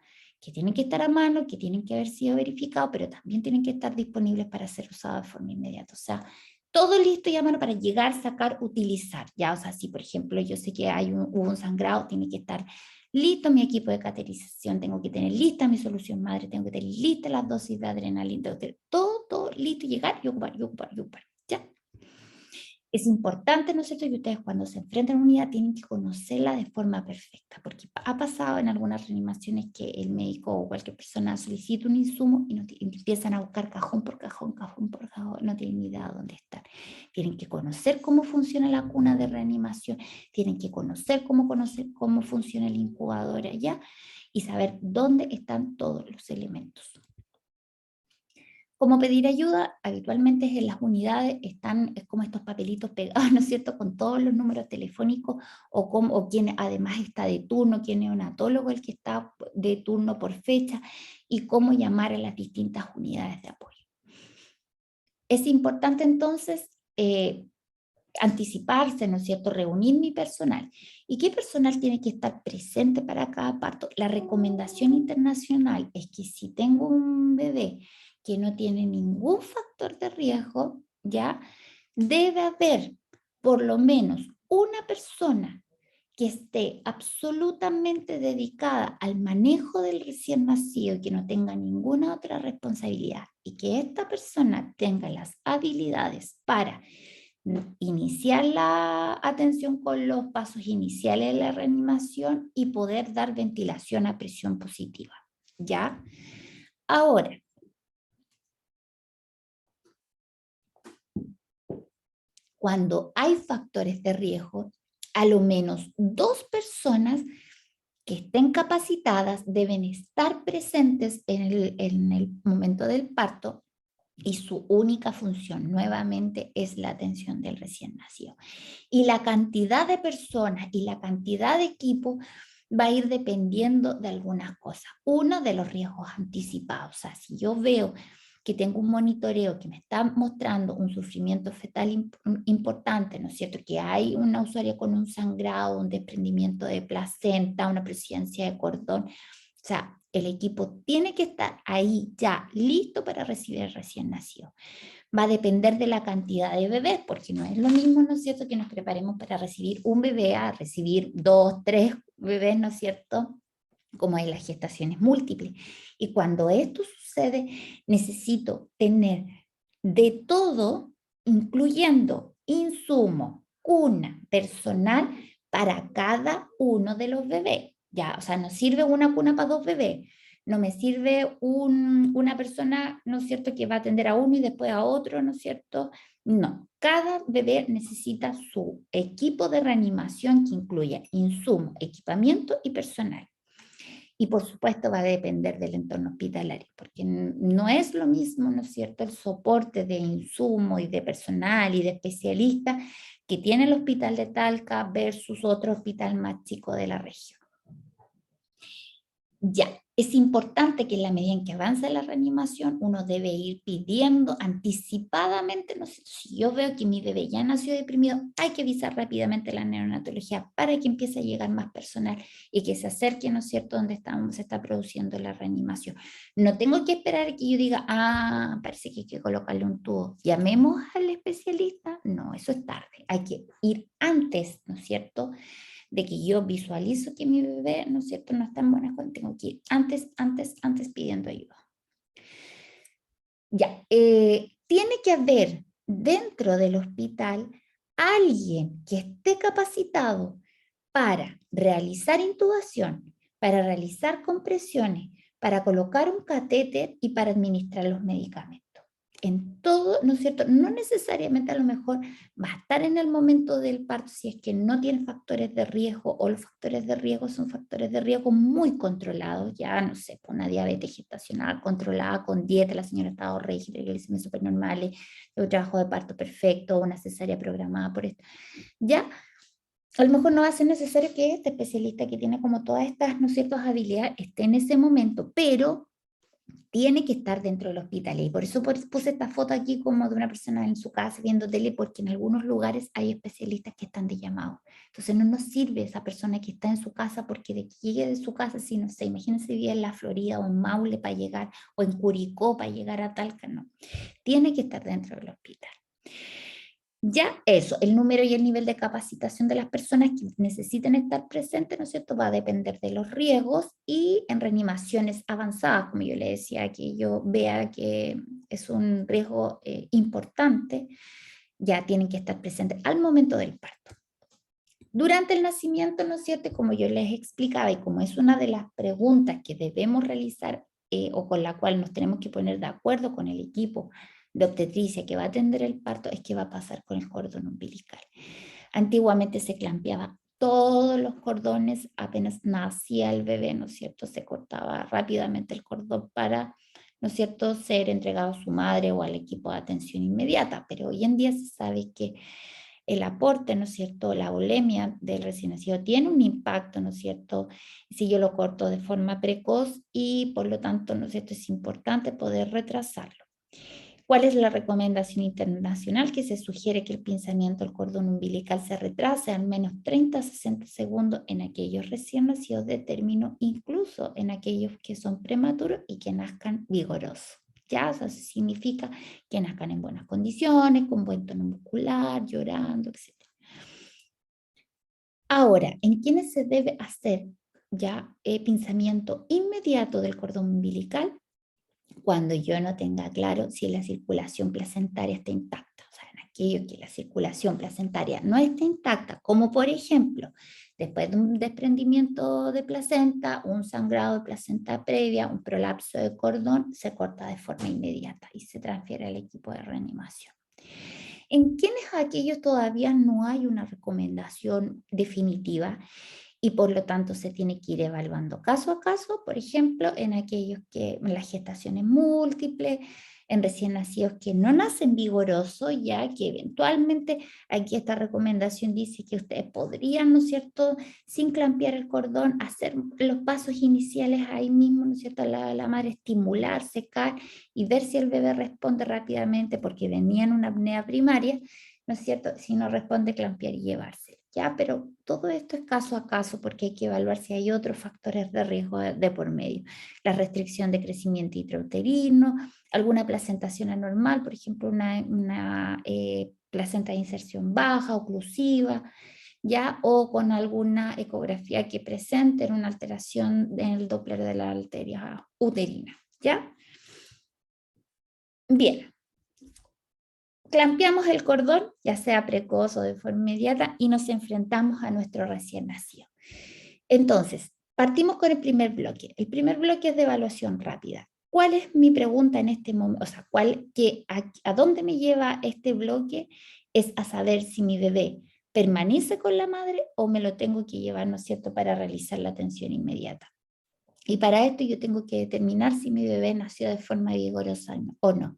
Speaker 1: que tienen que estar a mano, que tienen que haber sido verificados, pero también tienen que estar disponibles para ser usados de forma inmediata. O sea, todo listo y a mano para llegar, sacar, utilizar. Ya, o sea, si por ejemplo yo sé que hubo un sangrado, tiene que estar listo mi equipo de cateterización, tengo que tener lista mi solución madre, tengo que tener lista las dosis de adrenalina, tengo que tener todo listo, llegar y ocupar, y ocupar, y ocupar. ¿Ya? Es importante, ¿no es cierto?, que ustedes cuando se enfrentan a una unidad tienen que conocerla de forma perfecta, porque ha pasado en algunas reanimaciones que el médico o cualquier persona solicita un insumo y, y empiezan a buscar cajón por cajón, cajón por cajón, no tienen ni idea de dónde están. Tienen que conocer cómo funciona la cuna de reanimación, tienen que conocer cómo funciona el incubador allá y saber dónde están todos los elementos. ¿Cómo pedir ayuda? Habitualmente en las unidades están, es como estos papelitos pegados, ¿no es cierto?, con todos los números telefónicos o quién además está de turno, quién es neonatólogo, el que está de turno por fecha y cómo llamar a las distintas unidades de apoyo. Es importante entonces anticiparse, ¿no es cierto?, reunir mi personal. ¿Y qué personal tiene que estar presente para cada parto? La recomendación internacional es que si tengo un bebé que no tiene ningún factor de riesgo, ya debe haber por lo menos una persona que esté absolutamente dedicada al manejo del recién nacido y que no tenga ninguna otra responsabilidad y que esta persona tenga las habilidades para iniciar la atención con los pasos iniciales de la reanimación y poder dar ventilación a presión positiva. ¿Ya? Ahora, cuando hay factores de riesgo, a lo menos 2 personas que estén capacitadas deben estar presentes en el momento del parto y su única función nuevamente es la atención del recién nacido. Y la cantidad de personas y la cantidad de equipo va a ir dependiendo de algunas cosas. Uno, de los riesgos anticipados. O sea, si yo veo que tengo un monitoreo que me está mostrando un sufrimiento fetal importante, ¿no es cierto? Que hay una usuaria con un sangrado, un desprendimiento de placenta, una presencia de cordón. O sea, el equipo tiene que estar ahí ya listo para recibir el recién nacido. Va a depender de la cantidad de bebés, porque no es lo mismo, ¿no es cierto?, que nos preparemos para recibir un bebé a recibir 2, 3 bebés, ¿no es cierto?, como hay las gestaciones múltiples. Y cuando esto sucede, necesito tener de todo, incluyendo insumo, cuna, personal, para cada uno de los bebés. Ya, o sea, no sirve una cuna para 2 bebés, no me sirve una persona, ¿no es cierto?, que va a atender a uno y después a otro, ¿no es cierto? No, cada bebé necesita su equipo de reanimación que incluya insumo, equipamiento y personal. Y por supuesto va a depender del entorno hospitalario, porque no es lo mismo, ¿no es cierto?, el soporte de insumo y de personal y de especialistas que tiene el hospital de Talca versus otro hospital más chico de la región. Ya, es importante que en la medida en que avanza la reanimación, uno debe ir pidiendo anticipadamente, no sé, si yo veo que mi bebé ya nació deprimido, hay que avisar rápidamente a la neonatología para que empiece a llegar más personal y que se acerque, ¿no es cierto?, donde se está produciendo la reanimación. No tengo que esperar que yo diga, parece que hay que colocarle un tubo, llamemos al especialista. No, eso es tarde, hay que ir antes, ¿no es cierto?, de que yo visualizo que mi bebé, ¿no es cierto?, no está en buenas condiciones, tengo que ir antes pidiendo ayuda. Ya, tiene que haber dentro del hospital alguien que esté capacitado para realizar intubación, para realizar compresiones, para colocar un catéter y para administrar los medicamentos. En todo, ¿no es cierto? No necesariamente a lo mejor va a estar en el momento del parto si es que no tiene factores de riesgo o los factores de riesgo son factores de riesgo muy controlados, ya no sé, una diabetes gestacional controlada con dieta, la señora ha estado rígida, glicemias supernormales, un trabajo de parto perfecto, una cesárea programada por esto. Ya, a lo mejor no va a ser necesario que este especialista que tiene como todas estas, ¿no es cierto?, habilidades esté en ese momento, pero tiene que estar dentro del hospital. Y por eso puse esta foto aquí como de una persona en su casa viendo tele, porque en algunos lugares hay especialistas que están de llamado. Entonces no nos sirve esa persona que está en su casa porque de que llegue de su casa, si no sé, imagínense vivir en La Florida o en Maule para llegar, o en Curicó para llegar a Talca, no. Tiene que estar dentro del hospital. Ya eso, el número y el nivel de capacitación de las personas que necesiten estar presentes, ¿no es cierto?, va a depender de los riesgos y en reanimaciones avanzadas, como yo le decía, que yo vea que es un riesgo importante, ya tienen que estar presentes al momento del parto. Durante el nacimiento, ¿no es cierto? Como yo les explicaba y como es una de las preguntas que debemos realizar o con la cual nos tenemos que poner de acuerdo con el equipo de obstetricia que va a atender el parto, es qué va a pasar con el cordón umbilical. Antiguamente se clampeaba todos los cordones, apenas nacía el bebé, ¿no es cierto? Se cortaba rápidamente el cordón para, ¿no es cierto?, ser entregado a su madre o al equipo de atención inmediata, pero hoy en día se sabe que el aporte, ¿no es cierto?, la volemia del recién nacido tiene un impacto, ¿no es cierto?, si yo lo corto de forma precoz y por lo tanto, ¿no es cierto?, es importante poder retrasarlo. ¿Cuál es la recomendación internacional? Que se sugiere que el pinzamiento del cordón umbilical se retrase al menos 30 a 60 segundos en aquellos recién nacidos de término, incluso en aquellos que son prematuros y que nazcan vigorosos. Ya, eso significa que nazcan en buenas condiciones, con buen tono muscular, llorando, etc. Ahora, ¿en quiénes se debe hacer ya pinzamiento inmediato del cordón umbilical? Cuando yo no tenga claro si la circulación placentaria está intacta. O sea, en aquello que la circulación placentaria no está intacta, como por ejemplo, después de un desprendimiento de placenta, un sangrado de placenta previa, un prolapso de cordón, se corta de forma inmediata y se transfiere al equipo de reanimación. ¿En quiénes aquellos todavía no hay una recomendación definitiva? Y por lo tanto se tiene que ir evaluando caso a caso, por ejemplo, en aquellos que las gestaciones múltiples, en recién nacidos que no nacen vigorosos, ya que eventualmente aquí esta recomendación dice que ustedes podrían, ¿no es cierto?, sin clampear el cordón, hacer los pasos iniciales ahí mismo, ¿no es cierto?, la madre estimular, secar y ver si el bebé responde rápidamente porque venía en una apnea primaria, ¿no es cierto? Si no responde, clampear y llevarse. Ya, pero todo esto es caso a caso porque hay que evaluar si hay otros factores de riesgo de por medio. La restricción de crecimiento intrauterino, alguna placentación anormal, por ejemplo, una placenta de inserción baja, oclusiva, ya, o con alguna ecografía que presente una alteración en el Doppler de la arteria uterina, ¿ya? Bien, clampeamos el cordón, ya sea precoz o de forma inmediata, y nos enfrentamos a nuestro recién nacido. Entonces, partimos con el primer bloque. El primer bloque es de evaluación rápida. ¿Cuál es mi pregunta en este momento? O sea, ¿a dónde me lleva este bloque? Es a saber si mi bebé permanece con la madre o me lo tengo que llevar, ¿no es cierto?, para realizar la atención inmediata. Y para esto yo tengo que determinar si mi bebé nació de forma vigorosa o no.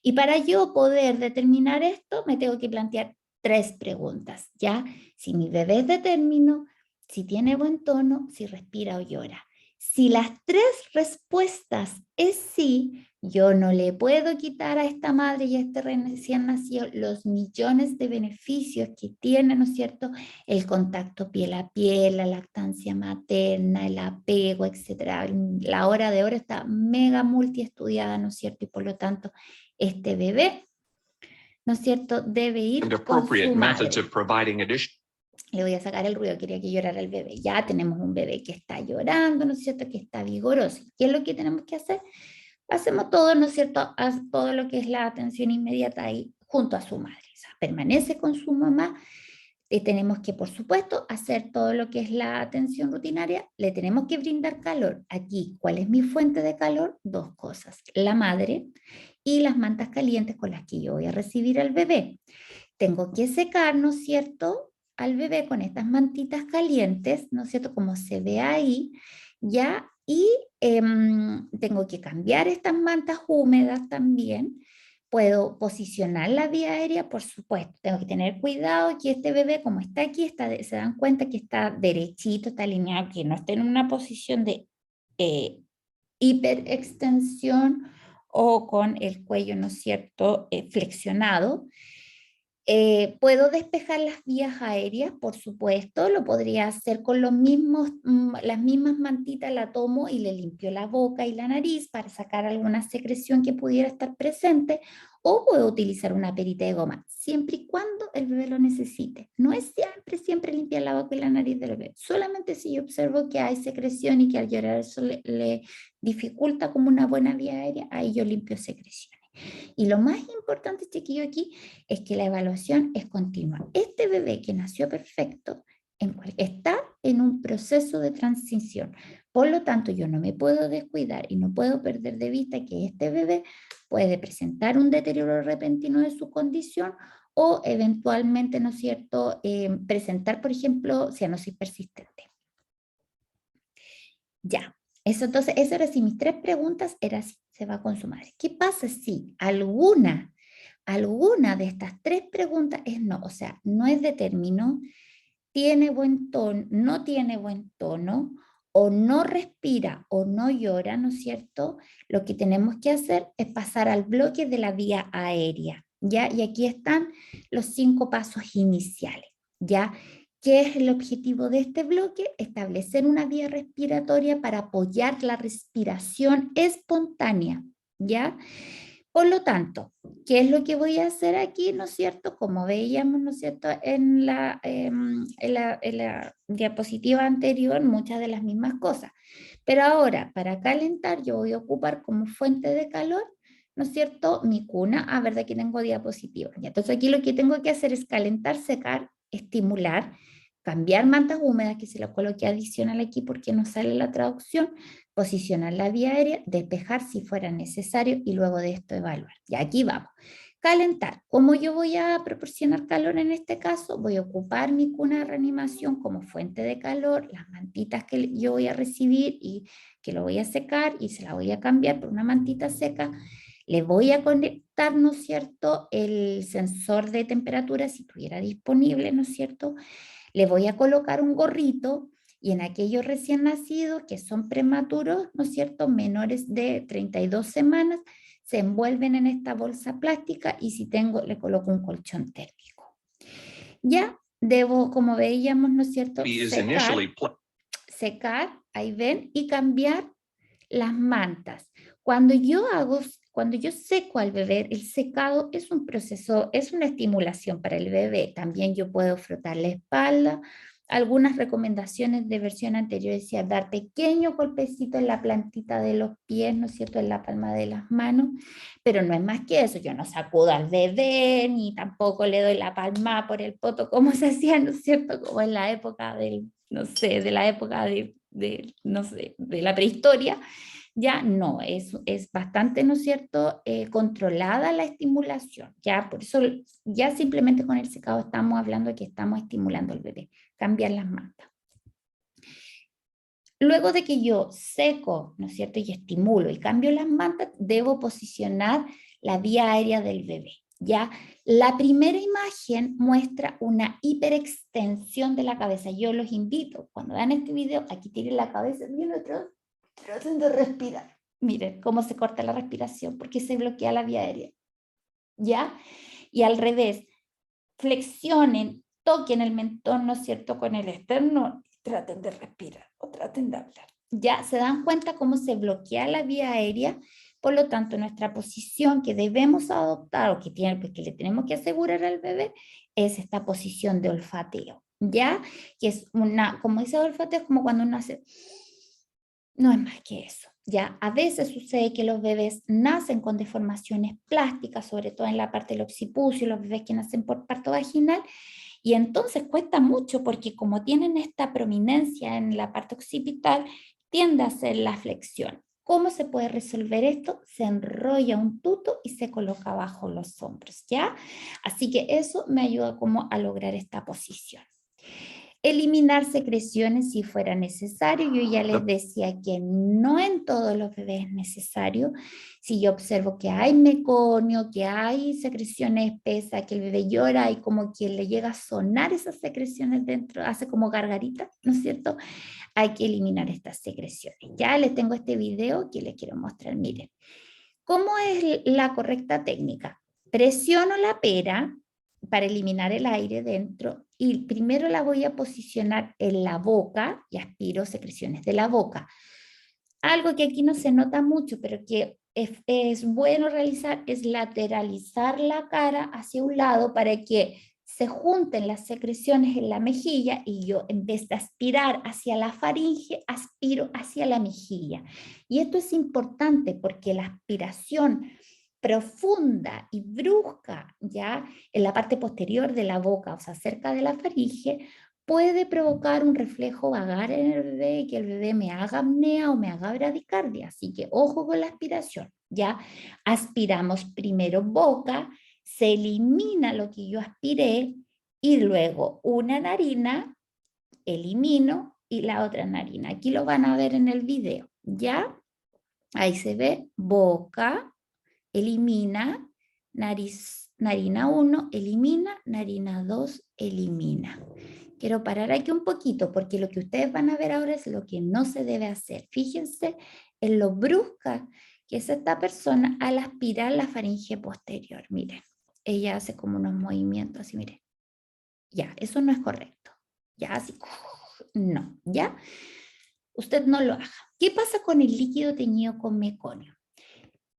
Speaker 1: Y para yo poder determinar esto, me tengo que plantear 3 preguntas, ¿ya? Si mi bebé es de término, si tiene buen tono, si respira o llora. Si las 3 respuestas es sí, yo no le puedo quitar a esta madre y a este recién nacido los millones de beneficios que tiene, ¿no es cierto?, el contacto piel a piel, la lactancia materna, el apego, etcétera. La hora de oro está mega multiestudiada, ¿no es cierto? Y por lo tanto, este bebé, ¿no es cierto?, debe ir con su madre. Le voy a sacar el ruido, quería que llorara el bebé. Ya tenemos un bebé que está llorando, ¿no es cierto?, que está vigoroso. ¿Qué es lo que tenemos que hacer? Hacemos todo, ¿no es cierto?, todo lo que es la atención inmediata ahí junto a su madre. O sea, permanece con su mamá. Tenemos que, por supuesto, hacer todo lo que es la atención rutinaria. Le tenemos que brindar calor. Aquí, ¿cuál es mi fuente de calor? 2 cosas. La madre y las mantas calientes con las que yo voy a recibir al bebé. Tengo que secar, ¿no es cierto?, al bebé con estas mantitas calientes, ¿no es cierto?, como se ve ahí, ¿ya? Y tengo que cambiar estas mantas húmedas también. Puedo posicionar la vía aérea, por supuesto. Tengo que tener cuidado que este bebé, como está aquí, se dan cuenta que está derechito, está alineado, que no esté en una posición de eh, hiperextensión o con el cuello, ¿no es cierto?, flexionado. Puedo despejar las vías aéreas, por supuesto, lo podría hacer con los mismos, las mismas mantitas, la tomo y le limpio la boca y la nariz para sacar alguna secreción que pudiera estar presente, o puedo utilizar una perita de goma, siempre y cuando el bebé lo necesite. No es siempre limpiar la boca y la nariz del bebé, solamente si yo observo que hay secreción y que al llorar eso le dificulta como una buena vía aérea, ahí yo limpio secreciones. Y lo más importante, chiquillo, aquí es que la evaluación es continua. Este bebé que nació perfecto está en un proceso de transición. Por lo tanto, yo no me puedo descuidar y no puedo perder de vista que este bebé puede presentar un deterioro repentino de su condición o eventualmente, ¿no es cierto?, presentar, por ejemplo, cianosis persistente. Ya, eso entonces, eso era si mis 3 preguntas era si se va con su madre. ¿Qué pasa si alguna de estas 3 preguntas es no? O sea, no es de término, tiene buen tono, no tiene buen tono, o no respira o no llora, ¿no es cierto? Lo que tenemos que hacer es pasar al bloque de la vía aérea, ¿ya? Y aquí están los 5 pasos iniciales, ¿ya? ¿Qué es el objetivo de este bloque? Establecer una vía respiratoria para apoyar la respiración espontánea, ¿ya? Por lo tanto, ¿qué es lo que voy a hacer aquí, no es cierto? Como veíamos, ¿no es cierto? En la diapositiva anterior, muchas de las mismas cosas. Pero ahora, para calentar, yo voy a ocupar como fuente de calor, ¿no es cierto? Mi cuna. Ah, verdad que tengo diapositiva. Entonces aquí lo que tengo que hacer es calentar, secar, estimular, cambiar mantas húmedas, que se lo coloqué adicional aquí porque no sale la traducción, posicionar la vía aérea, despejar si fuera necesario y luego de esto evaluar. Y aquí vamos. Calentar. ¿Cómo yo voy a proporcionar calor en este caso? Voy a ocupar mi cuna de reanimación como fuente de calor, las mantitas que yo voy a recibir y que lo voy a secar y se la voy a cambiar por una mantita seca. Le voy a conectar, ¿no es cierto?, el sensor de temperatura si tuviera disponible, ¿no es cierto? Le voy a colocar un gorrito y en aquellos recién nacidos que son prematuros, ¿no es cierto?, menores de 32 semanas, se envuelven en esta bolsa plástica y si tengo, le coloco un colchón térmico. Ya debo, como veíamos, ¿no es cierto?, secar, ahí ven, y cambiar las mantas. Cuando yo seco al bebé, el secado es un proceso, es una estimulación para el bebé. También yo puedo frotar la espalda. Algunas recomendaciones de versión anterior decía dar pequeños golpecitos en la plantita de los pies, ¿no es cierto?, en la palma de las manos, pero no es más que eso. Yo no sacudo al bebé, ni tampoco le doy la palma por el poto como se hacía, ¿no es cierto?, como en la época del, no sé, de la época no sé, de la prehistoria. Ya no, es bastante, ¿no es cierto?, controlada la estimulación, ya por eso ya simplemente con el secado estamos hablando de que estamos estimulando al bebé, cambiar las mantas. Luego de que yo seco, ¿no es cierto?, y estimulo y cambio las mantas, debo posicionar la vía aérea del bebé, ¿ya? La primera imagen muestra una hiperextensión de la cabeza. Yo los invito, cuando vean este video, aquí tienen la cabeza bien atrás, traten de respirar. Miren cómo se corta la respiración porque se bloquea la vía aérea, ¿ya? Y al revés, flexionen, toquen el mentón, ¿no es cierto?, con el esternón, traten de respirar o traten de hablar. Ya se dan cuenta cómo se bloquea la vía aérea, por lo tanto nuestra posición que debemos adoptar o que le tenemos que asegurar al bebé es esta posición de olfateo, ¿ya? Que es una, como dice olfateo, es como cuando uno hace, no es más que eso. Ya a veces sucede que los bebés nacen con deformaciones plásticas, sobre todo en la parte del occipucio, los bebés que nacen por parto vaginal, y entonces cuesta mucho porque como tienen esta prominencia en la parte occipital, tiende a hacer la flexión. ¿Cómo se puede resolver esto? Se enrolla un tuto y se coloca bajo los hombros, ¿ya? Así que eso me ayuda como a lograr esta posición. Eliminar secreciones si fuera necesario. Yo ya les decía que no en todos los bebés es necesario. Si yo observo que hay meconio, que hay secreciones espesas, que el bebé llora y como que le llega a sonar esas secreciones dentro, hace como gargarita, ¿no es cierto? Hay que eliminar estas secreciones. Ya les tengo este video que les quiero mostrar. Miren, ¿cómo es la correcta técnica? Presiono la pera para eliminar el aire dentro y primero la voy a posicionar en la boca y aspiro secreciones de la boca. Algo que aquí no se nota mucho, pero que es bueno realizar es lateralizar la cara hacia un lado para que se junten las secreciones en la mejilla y yo en vez de aspirar hacia la faringe, aspiro hacia la mejilla. Y esto es importante porque la aspiración profunda y brusca, ya en la parte posterior de la boca, o sea, cerca de la faringe, puede provocar un reflejo vagar en el bebé y que el bebé me haga apnea o me haga bradicardia. Así que ojo con la aspiración, ya aspiramos primero boca, se elimina lo que yo aspiré y luego una narina, elimino y la otra narina. Aquí lo van a ver en el video, ¿ya? Ahí se ve boca, elimina, narina 1, elimina, narina 2, elimina. Quiero parar aquí un poquito porque lo que ustedes van a ver ahora es lo que no se debe hacer. Fíjense en lo brusca que es esta persona al aspirar la faringe posterior. Miren, ella hace como unos movimientos así, miren. Ya, eso no es correcto. Ya, así, no, ya. Usted no lo haga. ¿Qué pasa con el líquido teñido con meconio?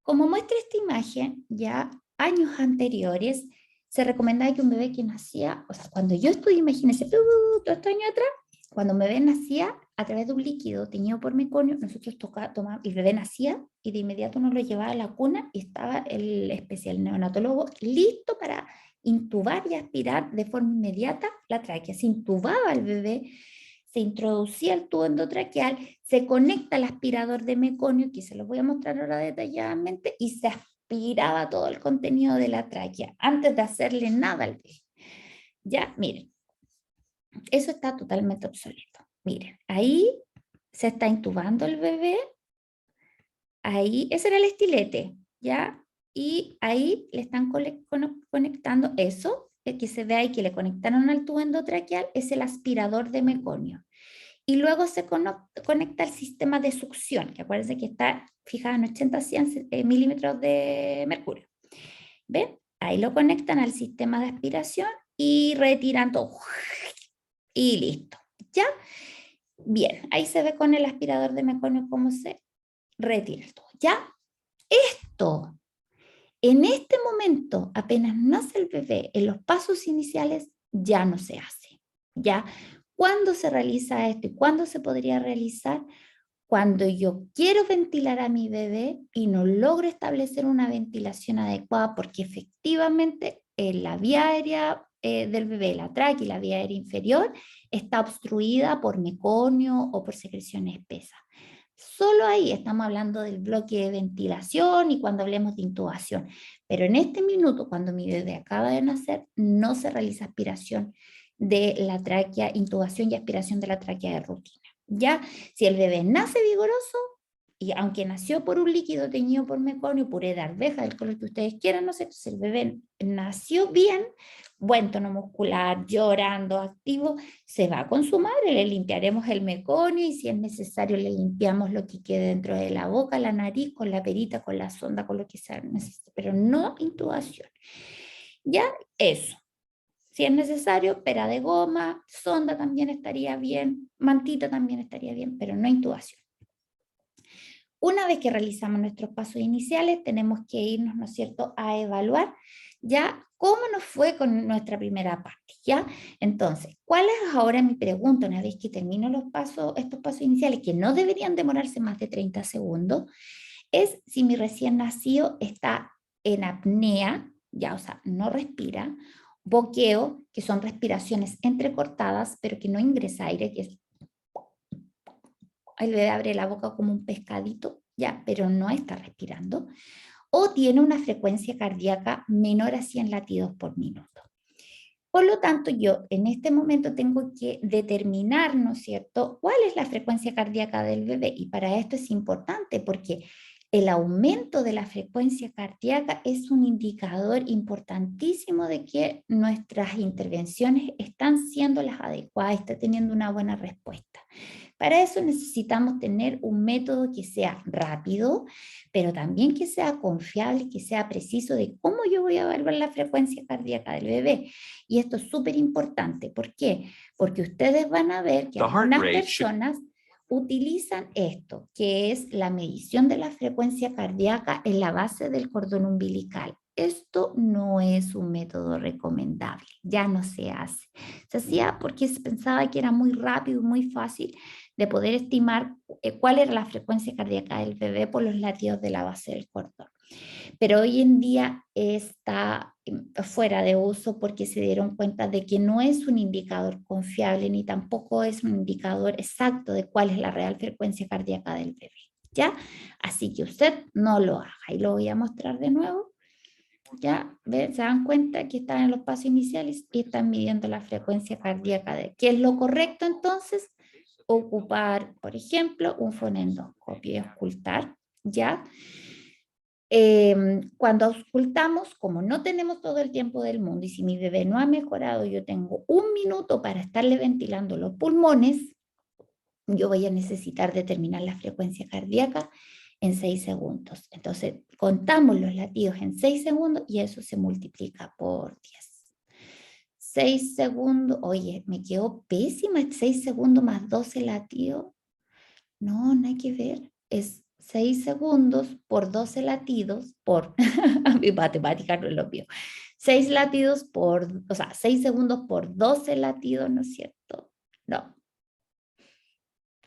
Speaker 1: Como muestra esta imagen, ya años anteriores se recomendaba que un bebé que nacía, o sea, cuando yo estudié, imagínense, todo este año atrás, cuando un bebé nacía a través de un líquido teñido por meconio, nosotros tomábamos, el bebé nacía y de inmediato uno lo llevaba a la cuna y estaba el especial neonatólogo listo para intubar y aspirar de forma inmediata la tráquea. Se intubaba el bebé, se introducía el tubo endotraqueal, se conecta al aspirador de meconio, que se los voy a mostrar ahora detalladamente, y se aspiraba todo el contenido de la tráquea antes de hacerle nada al bebé. Ya, miren, eso está totalmente obsoleto. Miren, ahí se está intubando el bebé, ahí, ese era el estilete, ¿ya? Y ahí le están conectando eso, el que se ve ahí que le conectaron al tubo endotraqueal, es el aspirador de meconio. Y luego se conecta al sistema de succión, que acuérdense que está fijado en 80-100 milímetros de mercurio. ¿Ven? Ahí lo conectan al sistema de aspiración y retiran todo. Y listo. ¿Ya? Bien, ahí se ve con el aspirador de meconio cómo se retira todo. ¿Ya? Esto, en este momento, apenas nace el bebé, en los pasos iniciales ya no se hace. ¿Ya? ¿Cuándo se realiza esto y cuándo se podría realizar? Cuando yo quiero ventilar a mi bebé y no logro establecer una ventilación adecuada porque efectivamente la vía aérea del bebé, la tráquea y la vía aérea inferior está obstruida por meconio o por secreciones espesas. Solo ahí estamos hablando del bloque de ventilación y cuando hablemos de intubación. Pero en este minuto, cuando mi bebé acaba de nacer, no se realiza aspiración de la tráquea, intubación y aspiración de la tráquea de rutina. Ya, si el bebé nace vigoroso, y aunque nació por un líquido teñido por meconio, puré de arveja, del color que ustedes quieran, no sé, si el bebé nació bien, buen tono muscular, llorando, activo, se va con su madre, le limpiaremos el meconio y si es necesario le limpiamos lo que quede dentro de la boca, la nariz, con la perita, con la sonda, con lo que sea necesario, pero no intubación. Ya, eso. Si es necesario, pera de goma, sonda también estaría bien, mantita también estaría bien, pero no intubación. Una vez que realizamos nuestros pasos iniciales, tenemos que irnos, ¿no es cierto?, a evaluar ya cómo nos fue con nuestra primera parte, ¿ya? Entonces, ¿cuál es ahora mi pregunta una vez que termino los pasos, estos pasos iniciales, que no deberían demorarse más de 30 segundos? Es si mi recién nacido está en apnea, ya, o sea, no respira, boqueo, que son respiraciones entrecortadas, pero que no ingresa aire, que es, el bebé abre la boca como un pescadito, ya, pero no está respirando, o tiene una frecuencia cardíaca menor a 100 latidos por minuto. Por lo tanto, yo en este momento tengo que determinar, ¿no es cierto?, cuál es la frecuencia cardíaca del bebé. Y para esto es importante porque el aumento de la frecuencia cardíaca es un indicador importantísimo de que nuestras intervenciones están siendo las adecuadas, está teniendo una buena respuesta. Para eso necesitamos tener un método que sea rápido, pero también que sea confiable, que sea preciso de cómo yo voy a evaluar la frecuencia cardíaca del bebé. Y esto es súper importante. ¿Por qué? Porque ustedes van a ver que algunas personas utilizan esto, que es la medición de la frecuencia cardíaca en la base del cordón umbilical. Esto no es un método recomendable, ya no se hace. Se hacía porque se pensaba que era muy rápido, muy fácil de poder estimar cuál era la frecuencia cardíaca del bebé por los latidos de la base del cordón. Pero hoy en día está fuera de uso porque se dieron cuenta de que no es un indicador confiable ni tampoco es un indicador exacto de cuál es la real frecuencia cardíaca del bebé, ¿ya? Así que usted no lo haga y lo voy a mostrar de nuevo. Ya, se dan cuenta que están en los pasos iniciales y están midiendo la frecuencia cardíaca de qué es lo correcto entonces, ocupar, por ejemplo, un fonendoscopio y ocultar, ¿ya? Cuando auscultamos, como no tenemos todo el tiempo del mundo y si mi bebé no ha mejorado, yo tengo 1 minuto para estarle ventilando los pulmones, yo voy a necesitar determinar la frecuencia cardíaca en 6 segundos. Entonces, contamos los latidos en 6 segundos y eso se multiplica por 10. 6 segundos, oye, me quedó pésima, 6 segundos más 12 latidos. No, no hay que ver. Es 6 segundos por 12 latidos por, mi matemática no es lo mío. 6 latidos por, o sea, 6 segundos por 12 latidos, ¿no es cierto? No,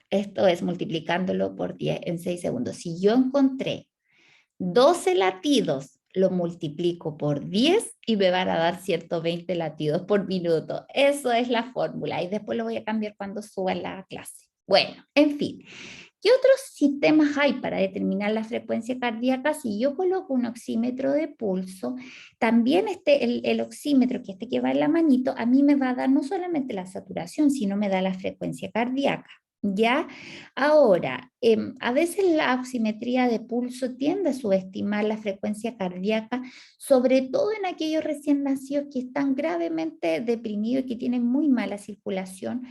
Speaker 1: esto es multiplicándolo por 10 en 6 segundos. Si yo encontré 12 latidos, lo multiplico por 10 y me van a dar 120 latidos por minuto. Eso es la fórmula y después lo voy a cambiar cuando suba la clase. Bueno, en fin. ¿Qué otros sistemas hay para determinar la frecuencia cardíaca? Si yo coloco un oxímetro de pulso, también el oxímetro, que va en la manito, a mí me va a dar no solamente la saturación, sino me da la frecuencia cardíaca. ¿Ya? Ahora, a veces la oximetría de pulso tiende a subestimar la frecuencia cardíaca, sobre todo en aquellos recién nacidos que están gravemente deprimidos y que tienen muy mala circulación,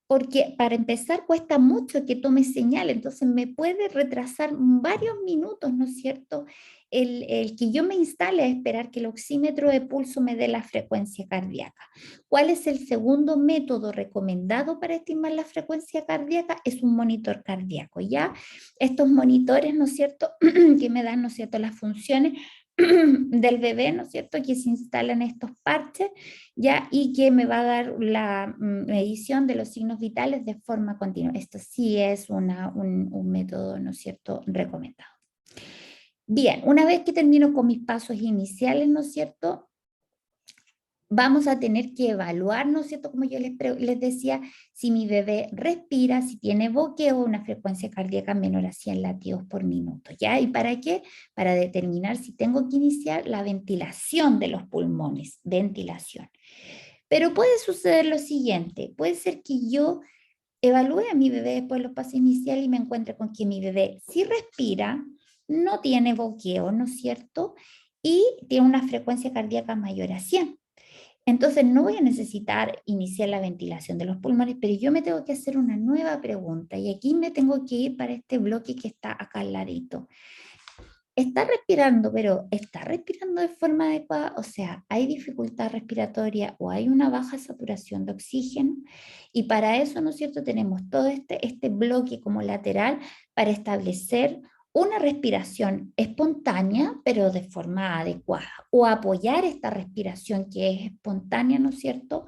Speaker 1: porque para empezar cuesta mucho que tome señal, entonces me puede retrasar varios minutos, ¿no es cierto? El que yo me instale a esperar que el oxímetro de pulso me dé la frecuencia cardíaca. ¿Cuál es el segundo método recomendado para estimar la frecuencia cardíaca? Es un monitor cardíaco, ¿ya? Estos monitores, ¿no es cierto?, que me dan, ¿no es cierto?, las funciones del bebé, ¿no es cierto?, que se instalan estos parches, ¿ya? Y que me va a dar la medición de los signos vitales de forma continua. Esto sí es un método, ¿no es cierto?, recomendado. Bien, una vez que termino con mis pasos iniciales, ¿no es cierto?, vamos a tener que evaluar, ¿no es cierto?, como yo les decía, si mi bebé respira, si tiene boqueo, una frecuencia cardíaca menor a 100 latidos por minuto, ¿ya? ¿Y para qué? Para determinar si tengo que iniciar la ventilación de los pulmones, ventilación. Pero puede suceder lo siguiente, puede ser que yo evalúe a mi bebé después de los pasos iniciales y me encuentre con que mi bebé sí respira, no tiene boqueo, ¿no es cierto? Y tiene una frecuencia cardíaca mayor a 100. Entonces no voy a necesitar iniciar la ventilación de los pulmones, pero yo me tengo que hacer una nueva pregunta y aquí me tengo que ir para este bloque que está acá al ladito. Está respirando, pero ¿está respirando de forma adecuada? O sea, ¿hay dificultad respiratoria o hay una baja saturación de oxígeno? Y para eso, ¿no es cierto?, tenemos todo este bloque como lateral para establecer una respiración espontánea, pero de forma adecuada, o apoyar esta respiración que es espontánea, ¿no es cierto?,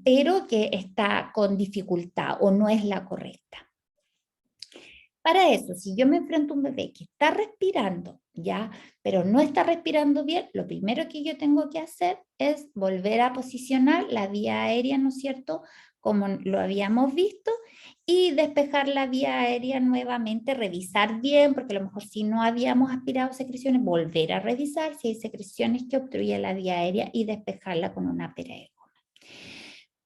Speaker 1: pero que está con dificultad o no es la correcta. Para eso, si yo me enfrento a un bebé que está respirando, ya, pero no está respirando bien, lo primero que yo tengo que hacer es volver a posicionar la vía aérea, ¿no es cierto?, como lo habíamos visto, y despejar la vía aérea nuevamente, revisar bien, porque a lo mejor si no habíamos aspirado secreciones, volver a revisar si hay secreciones que obstruyen la vía aérea y despejarla con una pera de goma.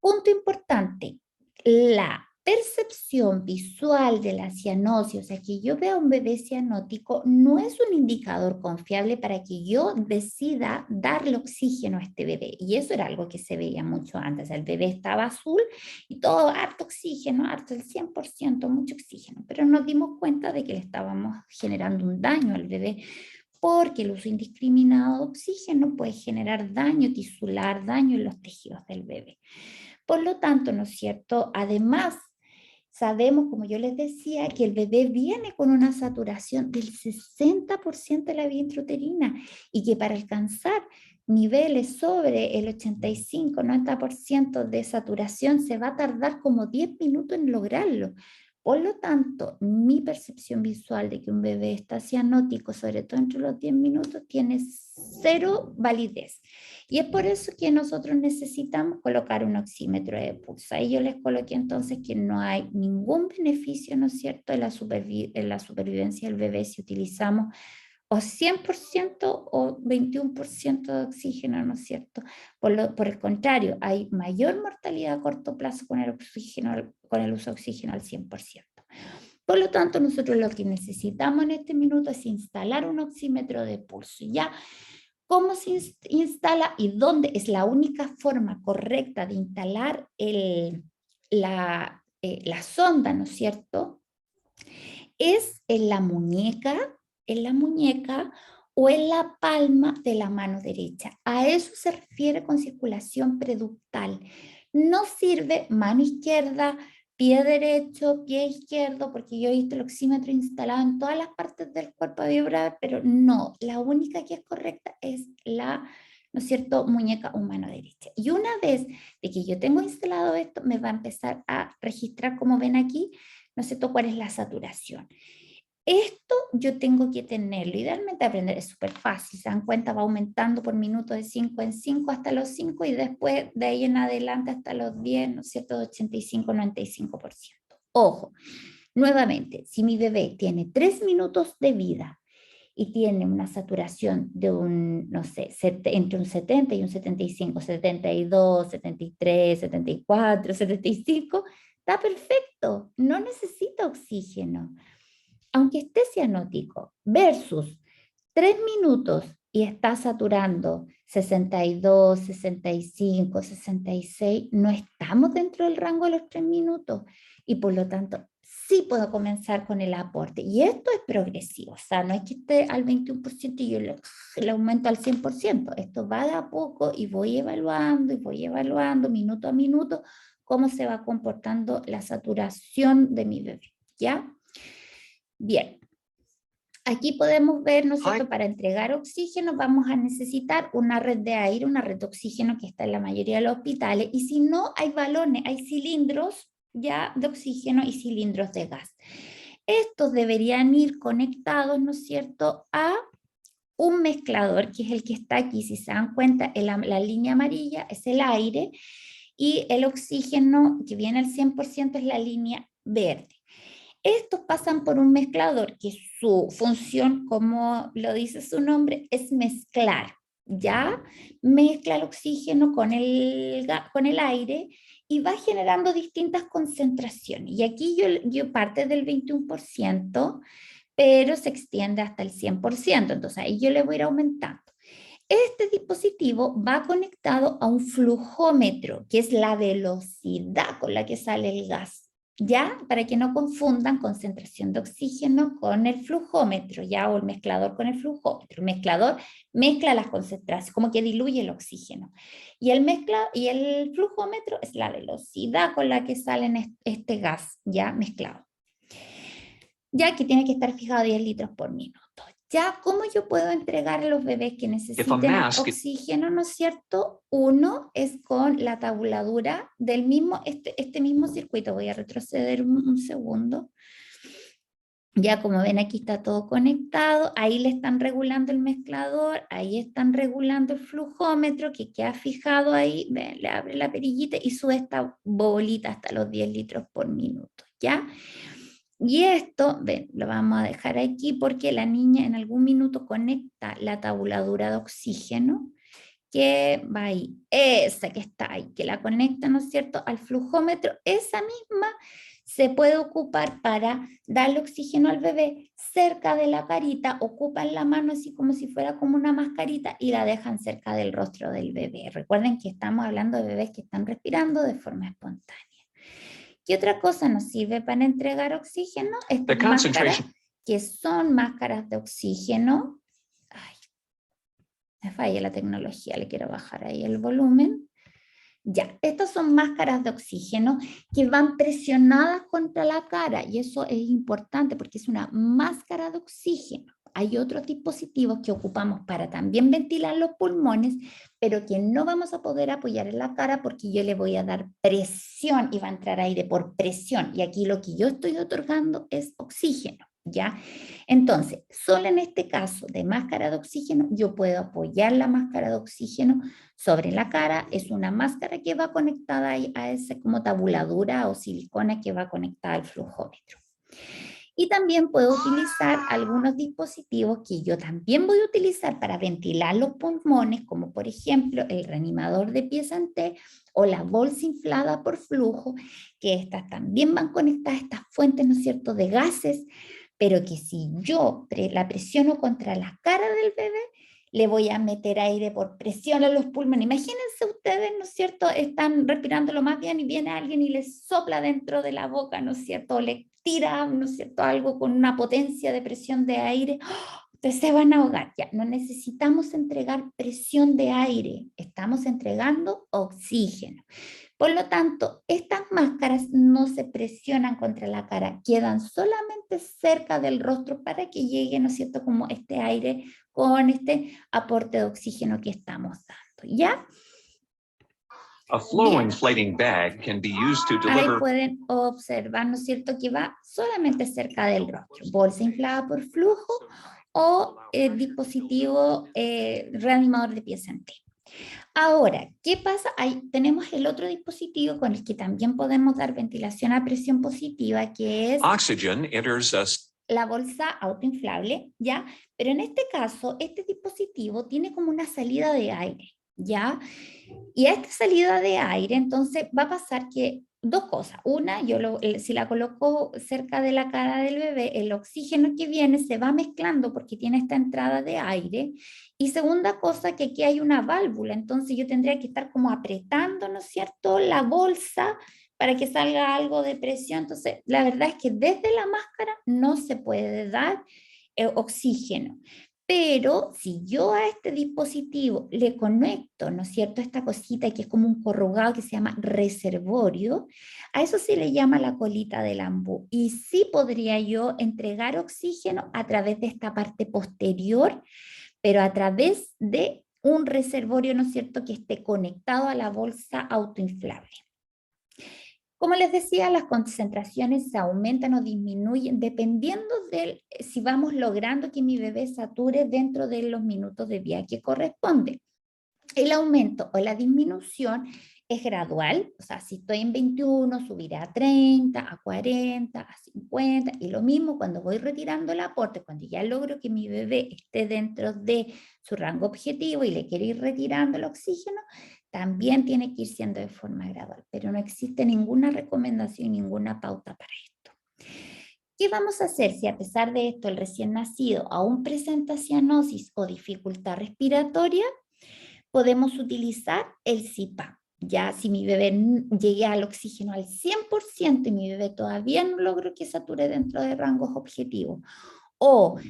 Speaker 1: Punto importante, la percepción visual de la cianosis, o sea, que yo vea un bebé cianótico, no es un indicador confiable para que yo decida darle oxígeno a este bebé. Y eso era algo que se veía mucho antes. El bebé estaba azul y todo harto oxígeno, harto el 100%, mucho oxígeno. Pero nos dimos cuenta de que le estábamos generando un daño al bebé porque el uso indiscriminado de oxígeno puede generar daño tisular, daño en los tejidos del bebé. Por lo tanto, ¿no es cierto? Además, sabemos, como yo les decía, que el bebé viene con una saturación del 60% de la vía intrauterina y que para alcanzar niveles sobre el 85-90% de saturación se va a tardar como 10 minutos en lograrlo. Por lo tanto, mi percepción visual de que un bebé está cianótico, sobre todo entre los 10 minutos, tiene cero validez. Y es por eso que nosotros necesitamos colocar un oxímetro de pulso. Ahí yo les coloqué entonces que no hay ningún beneficio, ¿no es cierto?, en la supervivencia del bebé si utilizamos o 100% o 21% de oxígeno, ¿no es cierto? Por el contrario, hay mayor mortalidad a corto plazo con el oxígeno, con el uso de oxígeno al 100%. Por lo tanto, nosotros lo que necesitamos en este minuto es instalar un oxímetro de pulso. ¿Ya? ¿Cómo se instala y dónde es la única forma correcta de instalar la sonda, ¿no es cierto? Es en la muñeca o en la palma de la mano derecha. A eso se refiere con circulación preductal. No sirve mano izquierda, pie derecho, pie izquierdo, porque yo he visto el oxímetro instalado en todas las partes del cuerpo a vibrar, pero no, la única que es correcta es la, ¿no es cierto?, muñeca o mano derecha. Y una vez de que yo tengo instalado esto, me va a empezar a registrar, como ven aquí, ¿no es cierto?, cuál es la saturación. Esto yo tengo que tenerlo, idealmente aprender es súper fácil, se dan cuenta, va aumentando por minuto de 5 en 5 hasta los 5 y después de ahí en adelante hasta los 10, ¿no es cierto?, de 85-95%. Ojo, nuevamente, si mi bebé tiene 3 minutos de vida y tiene una saturación de un, no sé, entre un 70 y un 75, 72, 73, 74, 75, está perfecto, no necesita oxígeno. Aunque esté cianótico, versus 3 minutos y está saturando 62, 65, 66, no estamos dentro del rango de los 3 minutos y por lo tanto sí puedo comenzar con el aporte. Y esto es progresivo, o sea, no es que esté al 21% y yo le aumento al 100%. Esto va de a poco y voy evaluando minuto a minuto cómo se va comportando la saturación de mi bebé, ¿ya? Bien, aquí podemos ver, ¿no es cierto?, para entregar oxígeno vamos a necesitar una red de aire, una red de oxígeno que está en la mayoría de los hospitales, y si no, hay balones, hay cilindros ya de oxígeno y cilindros de gas. Estos deberían ir conectados, ¿no es cierto?, a un mezclador, que es el que está aquí. Si se dan cuenta, la línea amarilla es el aire y el oxígeno que viene al 100% es la línea verde. Estos pasan por un mezclador que su función, como lo dice su nombre, es mezclar, ¿ya? Mezcla el oxígeno con el aire y va generando distintas concentraciones. Y aquí yo parte del 21%, pero se extiende hasta el 100%, entonces ahí yo le voy a ir aumentando. Este dispositivo va conectado a un flujómetro, que es la velocidad con la que sale el gas. ¿Ya? Para que no confundan concentración de oxígeno con el flujómetro, ¿ya? O el mezclador con el flujómetro. El mezclador mezcla las concentraciones, como que diluye el oxígeno. Y el flujómetro es la velocidad con la que sale este gas, ¿ya? Mezclado. Ya que tiene que estar fijado 10 litros por minuto. Ya, ¿cómo yo puedo entregar a los bebés que necesiten oxígeno, no es cierto? Uno es con la tabuladura del mismo, este mismo circuito. Voy a retroceder un segundo. Ya como ven, aquí está todo conectado, ahí le están regulando el mezclador, ahí están regulando el flujómetro que queda fijado ahí, ven, le abre la perillita y sube esta bolita hasta los 10 litros por minuto, ¿ya? Y esto, ven, lo vamos a dejar aquí porque la niña en algún minuto conecta la tabuladura de oxígeno que va ahí, esa que está ahí, que la conecta, ¿no es cierto?, al flujómetro. Esa misma se puede ocupar para darle oxígeno al bebé cerca de la carita, ocupan la mano así como si fuera como una mascarita y la dejan cerca del rostro del bebé. Recuerden que estamos hablando de bebés que están respirando de forma espontánea. ¿Qué otra cosa nos sirve para entregar oxígeno? Estas máscaras, que son máscaras de oxígeno. Ay, me falla la tecnología, le quiero bajar ahí el volumen. Ya, estas son máscaras de oxígeno que van presionadas contra la cara y eso es importante porque es una máscara de oxígeno. hay otros dispositivos que ocupamos para también ventilar los pulmones, pero que no vamos a poder apoyar en la cara porque yo le voy a dar presión y va a entrar aire por presión. Y aquí lo que yo estoy otorgando es oxígeno, ¿ya? Entonces, solo en este caso de máscara de oxígeno, yo puedo apoyar la máscara de oxígeno sobre la cara. Es una máscara que va conectada a ese como tabuladura o silicona que va conectada al flujómetro. Y también puedo utilizar algunos dispositivos que yo también voy a utilizar para ventilar los pulmones, como por ejemplo el reanimador de pies en T o la bolsa inflada por flujo, que estas también van conectadas a estas fuentes, ¿no es cierto?, de gases, pero que si yo la presiono contra la cara del bebé, le voy a meter aire por presión a los pulmones. Imagínense ustedes, ¿no es cierto?, están respirando lo más bien y viene alguien y les sopla dentro de la boca, ¿no es cierto?, o le tira, ¿no es cierto?, algo con una potencia de presión de aire. Ustedes se van a ahogar. Ya, no necesitamos entregar presión de aire, estamos entregando oxígeno. Por lo tanto, estas máscaras no se presionan contra la cara, quedan solamente cerca del rostro para que llegue, ¿no es cierto?, como este aire con este aporte de oxígeno que estamos dando, ¿ya?
Speaker 2: A flow inflating bag can be used to
Speaker 1: Ahí
Speaker 2: deliver.
Speaker 1: pueden observar, ¿no es cierto?, que va solamente cerca del rostro. Bolsa inflada por flujo o dispositivo reanimador de pies en T. Ahora, ¿qué pasa? Ahí tenemos el otro dispositivo con el que también podemos dar ventilación a presión positiva, que es
Speaker 2: Oxygen enters a
Speaker 1: la bolsa autoinflable, ¿ya? Pero en este caso, este dispositivo tiene como una salida de aire, ¿ya? Y a esta salida de aire, entonces va a pasar que dos cosas. Una, si la coloco cerca de la cara del bebé, el oxígeno que viene se va mezclando porque tiene esta entrada de aire. Y segunda cosa, que aquí hay una válvula, entonces yo tendría que estar como apretando, ¿no es cierto?, la bolsa para que salga algo de presión. Entonces, la verdad es que desde la máscara no se puede dar oxígeno. Pero si yo a este dispositivo le conecto, ¿no es cierto?, esta cosita que es como un corrugado que se llama reservorio, a eso se le llama la colita del ambú. Y sí podría yo entregar oxígeno a través de esta parte posterior, pero a través de un reservorio, ¿no es cierto?, que esté conectado a la bolsa autoinflable. Como les decía, las concentraciones se aumentan o disminuyen dependiendo de si vamos logrando que mi bebé sature dentro de los minutos de vida que corresponde. El aumento o la disminución es gradual, o sea, si estoy en 21, subiré a 30, a 40, a 50, y lo mismo cuando voy retirando el aporte, cuando ya logro que mi bebé esté dentro de su rango objetivo y le quiero ir retirando el oxígeno, también tiene que ir siendo de forma gradual, pero no existe ninguna recomendación, ninguna pauta para esto. ¿Qué vamos a hacer si a pesar de esto el recién nacido aún presenta cianosis o dificultad respiratoria? Podemos utilizar el CPAP. Ya si mi bebé llegue al oxígeno al 100% y mi bebé todavía no logró que sature dentro de rangos objetivos, o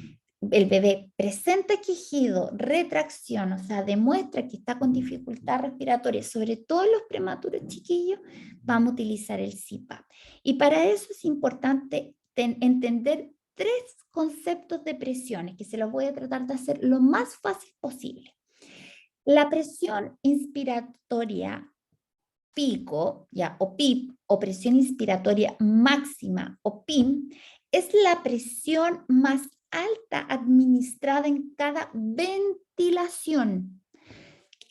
Speaker 1: el bebé presenta quejido, retracción, o sea, demuestra que está con dificultad respiratoria, sobre todo en los prematuros chiquillos, vamos a utilizar el CPAP. Y para eso es importante entender tres conceptos de presiones, que se los voy a tratar de hacer lo más fácil posible. La presión inspiratoria pico, ya, o PIP, o presión inspiratoria máxima, o PIM, es la presión más alta administrada en cada ventilación.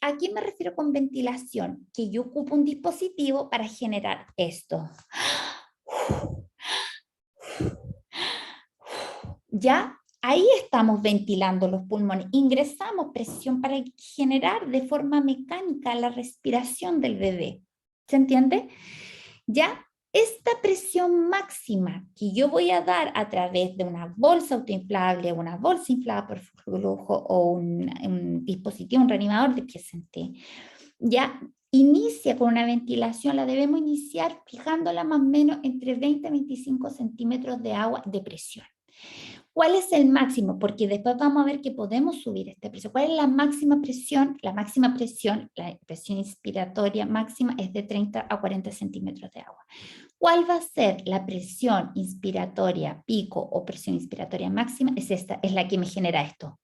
Speaker 1: ¿A qué me refiero con ventilación? Que yo ocupo un dispositivo para generar esto. ¿Ya? Ahí estamos ventilando los pulmones, ingresamos presión para generar de forma mecánica la respiración del bebé. ¿Se entiende? Ya, esta presión máxima que yo voy a dar a través de una bolsa autoinflable, una bolsa inflada por flujo o un dispositivo, un reanimador de pies en T, ya inicia con una ventilación, la debemos iniciar fijándola más o menos entre 20 y 25 centímetros de agua de presión. ¿Cuál es el máximo? Porque después vamos a ver que podemos subir esta presión. ¿Cuál es la máxima presión? La máxima presión, la presión inspiratoria máxima es de 30 a 40 centímetros de agua. ¿Cuál va a ser la presión inspiratoria pico o presión inspiratoria máxima? Es esta, es la que me genera esto.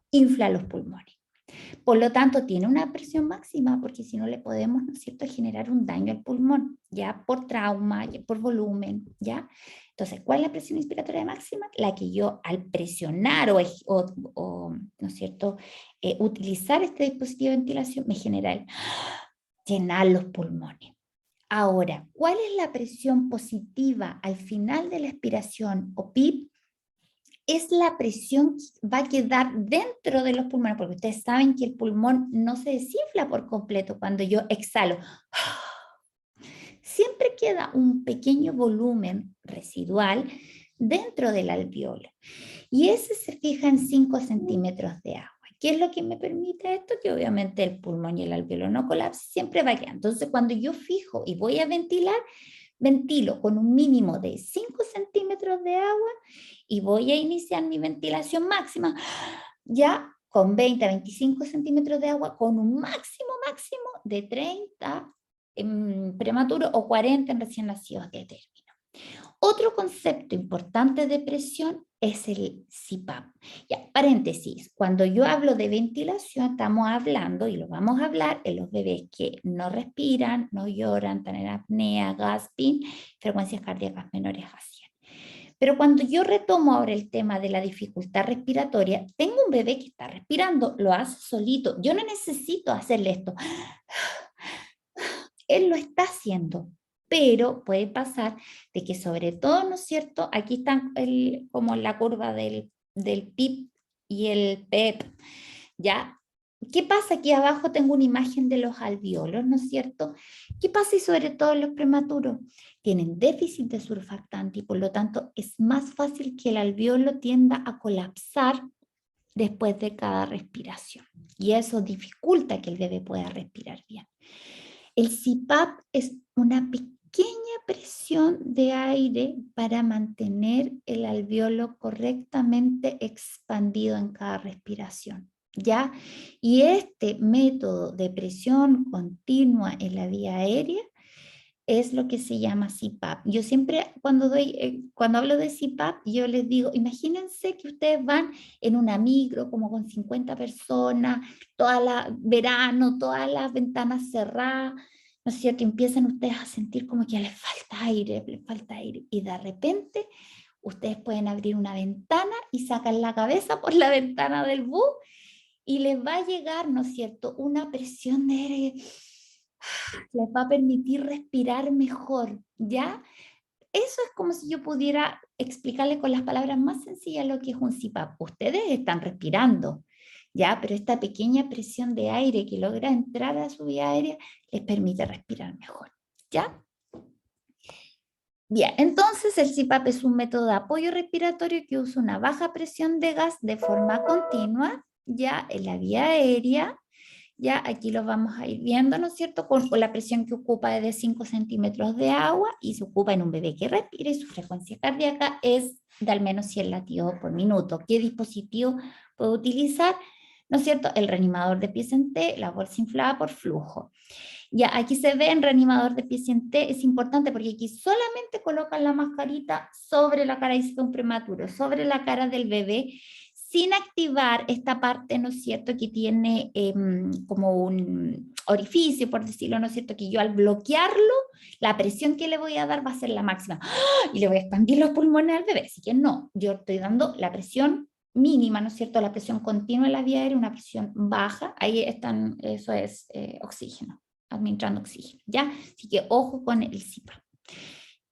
Speaker 1: Infla los pulmones. Por lo tanto, tiene una presión máxima, porque si no le podemos, ¿no es cierto?, generar un daño al pulmón, ya por trauma, ya por volumen, ¿ya? Entonces, ¿cuál es la presión inspiratoria máxima? La que yo al presionar ¿no es cierto?, utilizar este dispositivo de ventilación me genera el llenar los pulmones. Ahora, ¿cuál es la presión positiva al final de la expiración o PIP? Es la presión que va a quedar dentro de los pulmones, porque ustedes saben que el pulmón no se desinfla por completo cuando yo exhalo. Siempre queda un pequeño volumen residual dentro del alveolo. Y ese se fija en 5 centímetros de agua. ¿Qué es lo que me permite esto? Que obviamente el pulmón y el alveolo no colapsen, siempre va a quedar. Entonces, cuando yo fijo y voy a ventilar, ventilo con un mínimo de 5 centímetros de agua y voy a iniciar mi ventilación máxima ya con 20 a 25 centímetros de agua, con un máximo de 30 en prematuro o 40 en recién nacidos de término. Otro concepto importante de presión es el CPAP. Ya, paréntesis, cuando yo hablo de ventilación, estamos hablando, y lo vamos a hablar, en los bebés que no respiran, no lloran, están en apnea, gasping, frecuencias cardíacas menores a 100. Pero cuando yo retomo ahora el tema de la dificultad respiratoria, tengo un bebé que está respirando, lo hace solito, yo no necesito hacerle esto. Él lo está haciendo, pero puede pasar de que sobre todo, ¿no es cierto? Aquí está como la curva del PIP y el PEP, ¿ya? ¿Qué pasa? Aquí abajo tengo una imagen de los alveolos, ¿no es cierto? ¿Qué pasa y sobre todo los prematuros? Tienen déficit de surfactante y por lo tanto es más fácil que el alveolo tienda a colapsar después de cada respiración. Y eso dificulta que el bebé pueda respirar bien. El CPAP es una pequeña presión de aire para mantener el alveolo correctamente expandido en cada respiración, ¿ya? Y este método de presión continua en la vía aérea es lo que se llama CPAP. Yo siempre cuando hablo de CPAP, yo les digo, imagínense que ustedes van en una micro como con 50 personas, verano, todas las ventanas cerradas, ¿no es cierto? Empiezan ustedes a sentir como que les falta aire, y de repente ustedes pueden abrir una ventana y sacan la cabeza por la ventana del bus y les va a llegar, ¿no es cierto?, una presión de aire, les va a permitir respirar mejor, ¿ya? Eso es como si yo pudiera explicarle con las palabras más sencillas lo que es un CPAP. Ustedes están respirando, ¿ya? Pero esta pequeña presión de aire que logra entrar a su vía aérea les permite respirar mejor, ¿ya? Bien, entonces el CPAP es un método de apoyo respiratorio que usa una baja presión de gas de forma continua, ya en la vía aérea. Ya aquí lo vamos a ir viendo, ¿no es cierto? Con la presión que ocupa es de 5 centímetros de agua y se ocupa en un bebé que respira y su frecuencia cardíaca es de al menos 100 latidos por minuto. ¿Qué dispositivo puedo utilizar? ¿No es cierto? El reanimador de pies en T, la bolsa inflada por flujo. Ya aquí se ve en reanimador de pies en T, es importante porque aquí solamente colocan la mascarita sobre la cara, dice un prematuro, sobre la cara del bebé, sin activar esta parte, ¿no es cierto?, que tiene como un orificio, por decirlo, ¿no es cierto?, que yo al bloquearlo, la presión que le voy a dar va a ser la máxima. Y le voy a expandir los pulmones al bebé, así que no, yo estoy dando la presión mínima, ¿no es cierto?, la presión continua en la vía aérea, una presión baja, ahí están, eso es oxígeno, administrando oxígeno, ¿ya? Así que ojo con el CPAP.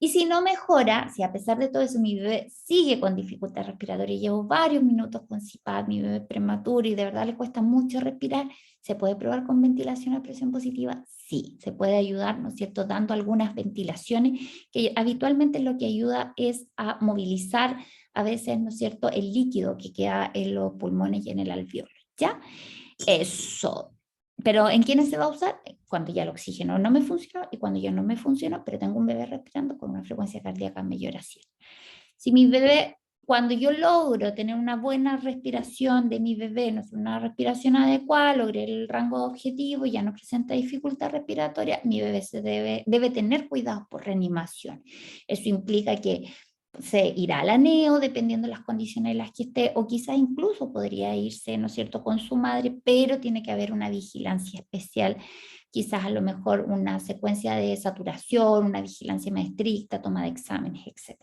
Speaker 1: Y si no mejora, si a pesar de todo eso mi bebé sigue con dificultad respiratoria y llevo varios minutos con CPAP, mi bebé es prematuro y de verdad le cuesta mucho respirar, ¿se puede probar con ventilación a presión positiva? Sí, se puede ayudar, ¿no es cierto?, dando algunas ventilaciones que habitualmente lo que ayuda es a movilizar a veces, ¿no es cierto?, el líquido que queda en los pulmones y en el alveolo, ¿ya? Eso. Pero ¿en quiénes se va a usar? Cuando ya el oxígeno no me funcionó y cuando ya no me funcionó, pero tengo un bebé respirando con una frecuencia cardíaca mayor a 100. Si mi bebé cuando yo logro tener una buena respiración de mi bebé, no es una respiración adecuada, logré el rango objetivo, ya no presenta dificultad respiratoria, mi bebé debe tener cuidado por reanimación. Eso implica que se irá al aneo, dependiendo de las condiciones en las que esté, o quizás incluso podría irse, ¿no es cierto?, con su madre, pero tiene que haber una vigilancia especial, quizás a lo mejor una secuencia de saturación, una vigilancia más estricta, toma de exámenes, etc.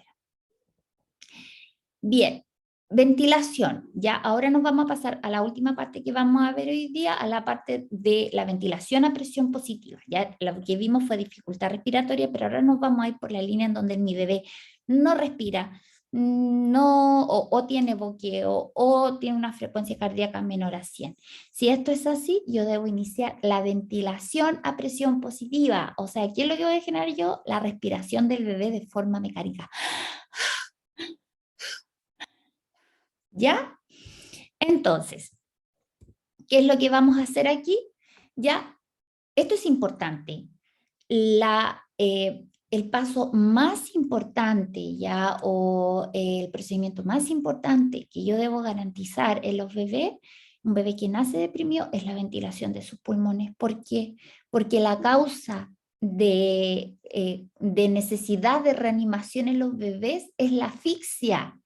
Speaker 1: Bien, ventilación. Ya ahora nos vamos a pasar a la última parte que vamos a ver hoy día, a la parte de la ventilación a presión positiva. Ya lo que vimos fue dificultad respiratoria, pero ahora nos vamos a ir por la línea en donde mi bebé no respira, no, o tiene boqueo, o tiene una frecuencia cardíaca menor a 100. Si esto es así, yo debo iniciar la ventilación a presión positiva. O sea, ¿qué es lo que voy a generar yo? La respiración del bebé de forma mecánica. ¿Ya? Entonces, ¿qué es lo que vamos a hacer aquí? Ya, esto es importante. El paso más importante, ya, o el procedimiento más importante que yo debo garantizar en los bebés, un bebé que nace deprimido, es la ventilación de sus pulmones. ¿Por qué? Porque la causa de necesidad de reanimación en los bebés es la asfixia.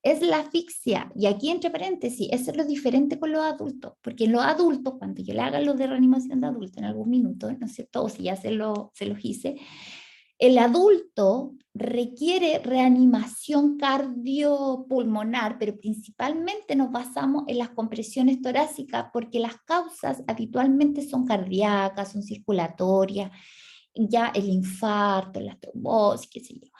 Speaker 1: Es la asfixia. Y aquí, entre paréntesis, eso es lo diferente con los adultos, porque en los adultos, cuando yo le haga lo de reanimación de adulto en algún minuto, ¿no es cierto? O si ya se los hice, el adulto requiere reanimación cardiopulmonar, pero principalmente nos basamos en las compresiones torácicas, porque las causas habitualmente son cardíacas, son circulatorias, ya el infarto, la trombosis, qué sé yo.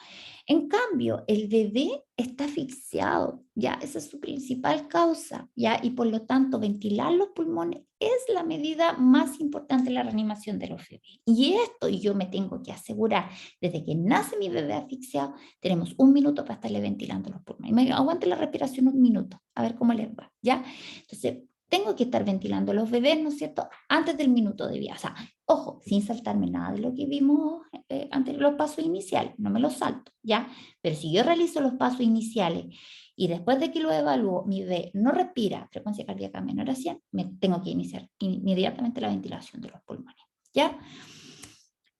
Speaker 1: En cambio, el bebé está asfixiado, ya esa es su principal causa, ya, y por lo tanto ventilar los pulmones es la medida más importante en la reanimación de los bebés. Y esto yo me tengo que asegurar, desde que nace mi bebé asfixiado, tenemos 1 minuto para estarle ventilando los pulmones. Me aguante la respiración 1 minuto, a ver cómo les va, ya. Entonces, tengo que estar ventilando los bebés, ¿no es cierto?, antes del minuto de vida. O sea, ojo, sin saltarme nada de lo que vimos antes, los pasos iniciales, no me los salto, ¿ya? Pero si yo realizo los pasos iniciales y después de que lo evalúo, mi bebé no respira, frecuencia cardíaca menor a 100, me tengo que iniciar inmediatamente la ventilación de los pulmones, ¿ya?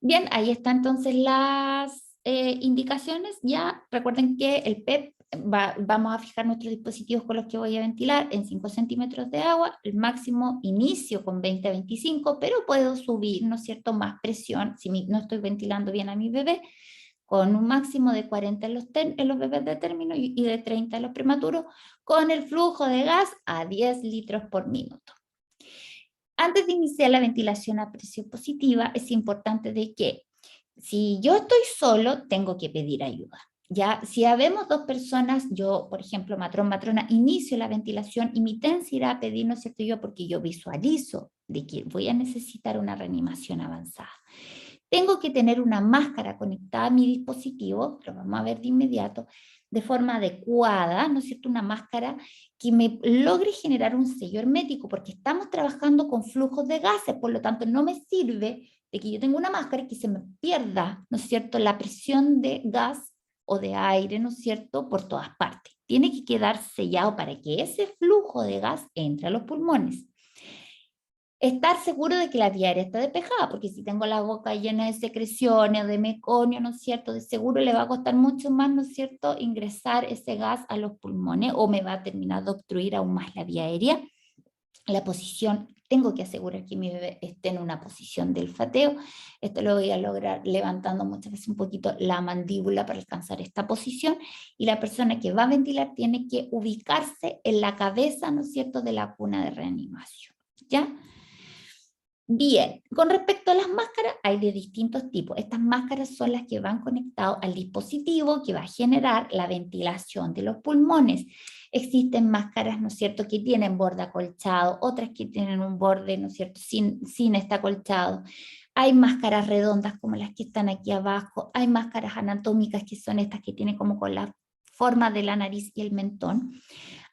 Speaker 1: Bien, ahí están entonces las indicaciones. Ya recuerden que el PEP, vamos a fijar nuestros dispositivos con los que voy a ventilar en 5 centímetros de agua, el máximo inicio con 20 a 25, pero puedo subir, ¿no es cierto?, más presión si no estoy ventilando bien a mi bebé, con un máximo de 40 en los bebés de término y de 30 en los prematuros, con el flujo de gas a 10 litros por minuto. Antes de iniciar la ventilación a presión positiva, es importante de que si yo estoy solo, tengo que pedir ayuda. Ya, si habemos 2 personas, yo, por ejemplo, matrona, inicio la ventilación y mi TENS irá a pedir, ¿no es cierto?, yo, porque yo visualizo de que voy a necesitar una reanimación avanzada. Tengo que tener una máscara conectada a mi dispositivo, lo vamos a ver de inmediato, de forma adecuada, ¿no es cierto?, una máscara que me logre generar un sello hermético, porque estamos trabajando con flujos de gases, por lo tanto no me sirve de que yo tenga una máscara y que se me pierda, ¿no es cierto?, la presión de gas o de aire, ¿no es cierto?, por todas partes. Tiene que quedar sellado para que ese flujo de gas entre a los pulmones. Estar seguro de que la vía aérea está despejada, porque si tengo la boca llena de secreciones o de meconio, ¿no es cierto?, de seguro le va a costar mucho más, ¿no es cierto?, ingresar ese gas a los pulmones o me va a terminar de obstruir aún más la vía aérea. La posición, tengo que asegurar que mi bebé esté en una posición del olfateo. Esto lo voy a lograr levantando muchas veces un poquito la mandíbula para alcanzar esta posición, y la persona que va a ventilar tiene que ubicarse en la cabeza, ¿no es cierto?, de la cuna de reanimación, ¿ya? Bien, con respecto a las máscaras, hay de distintos tipos. Estas máscaras son las que van conectadas al dispositivo que va a generar la ventilación de los pulmones. Existen máscaras, ¿no es cierto?, que tienen borde acolchado, otras que tienen un borde, ¿no es cierto?, sin este acolchado. Hay máscaras redondas como las que están aquí abajo. Hay máscaras anatómicas que son estas que tienen como con la forma de la nariz y el mentón.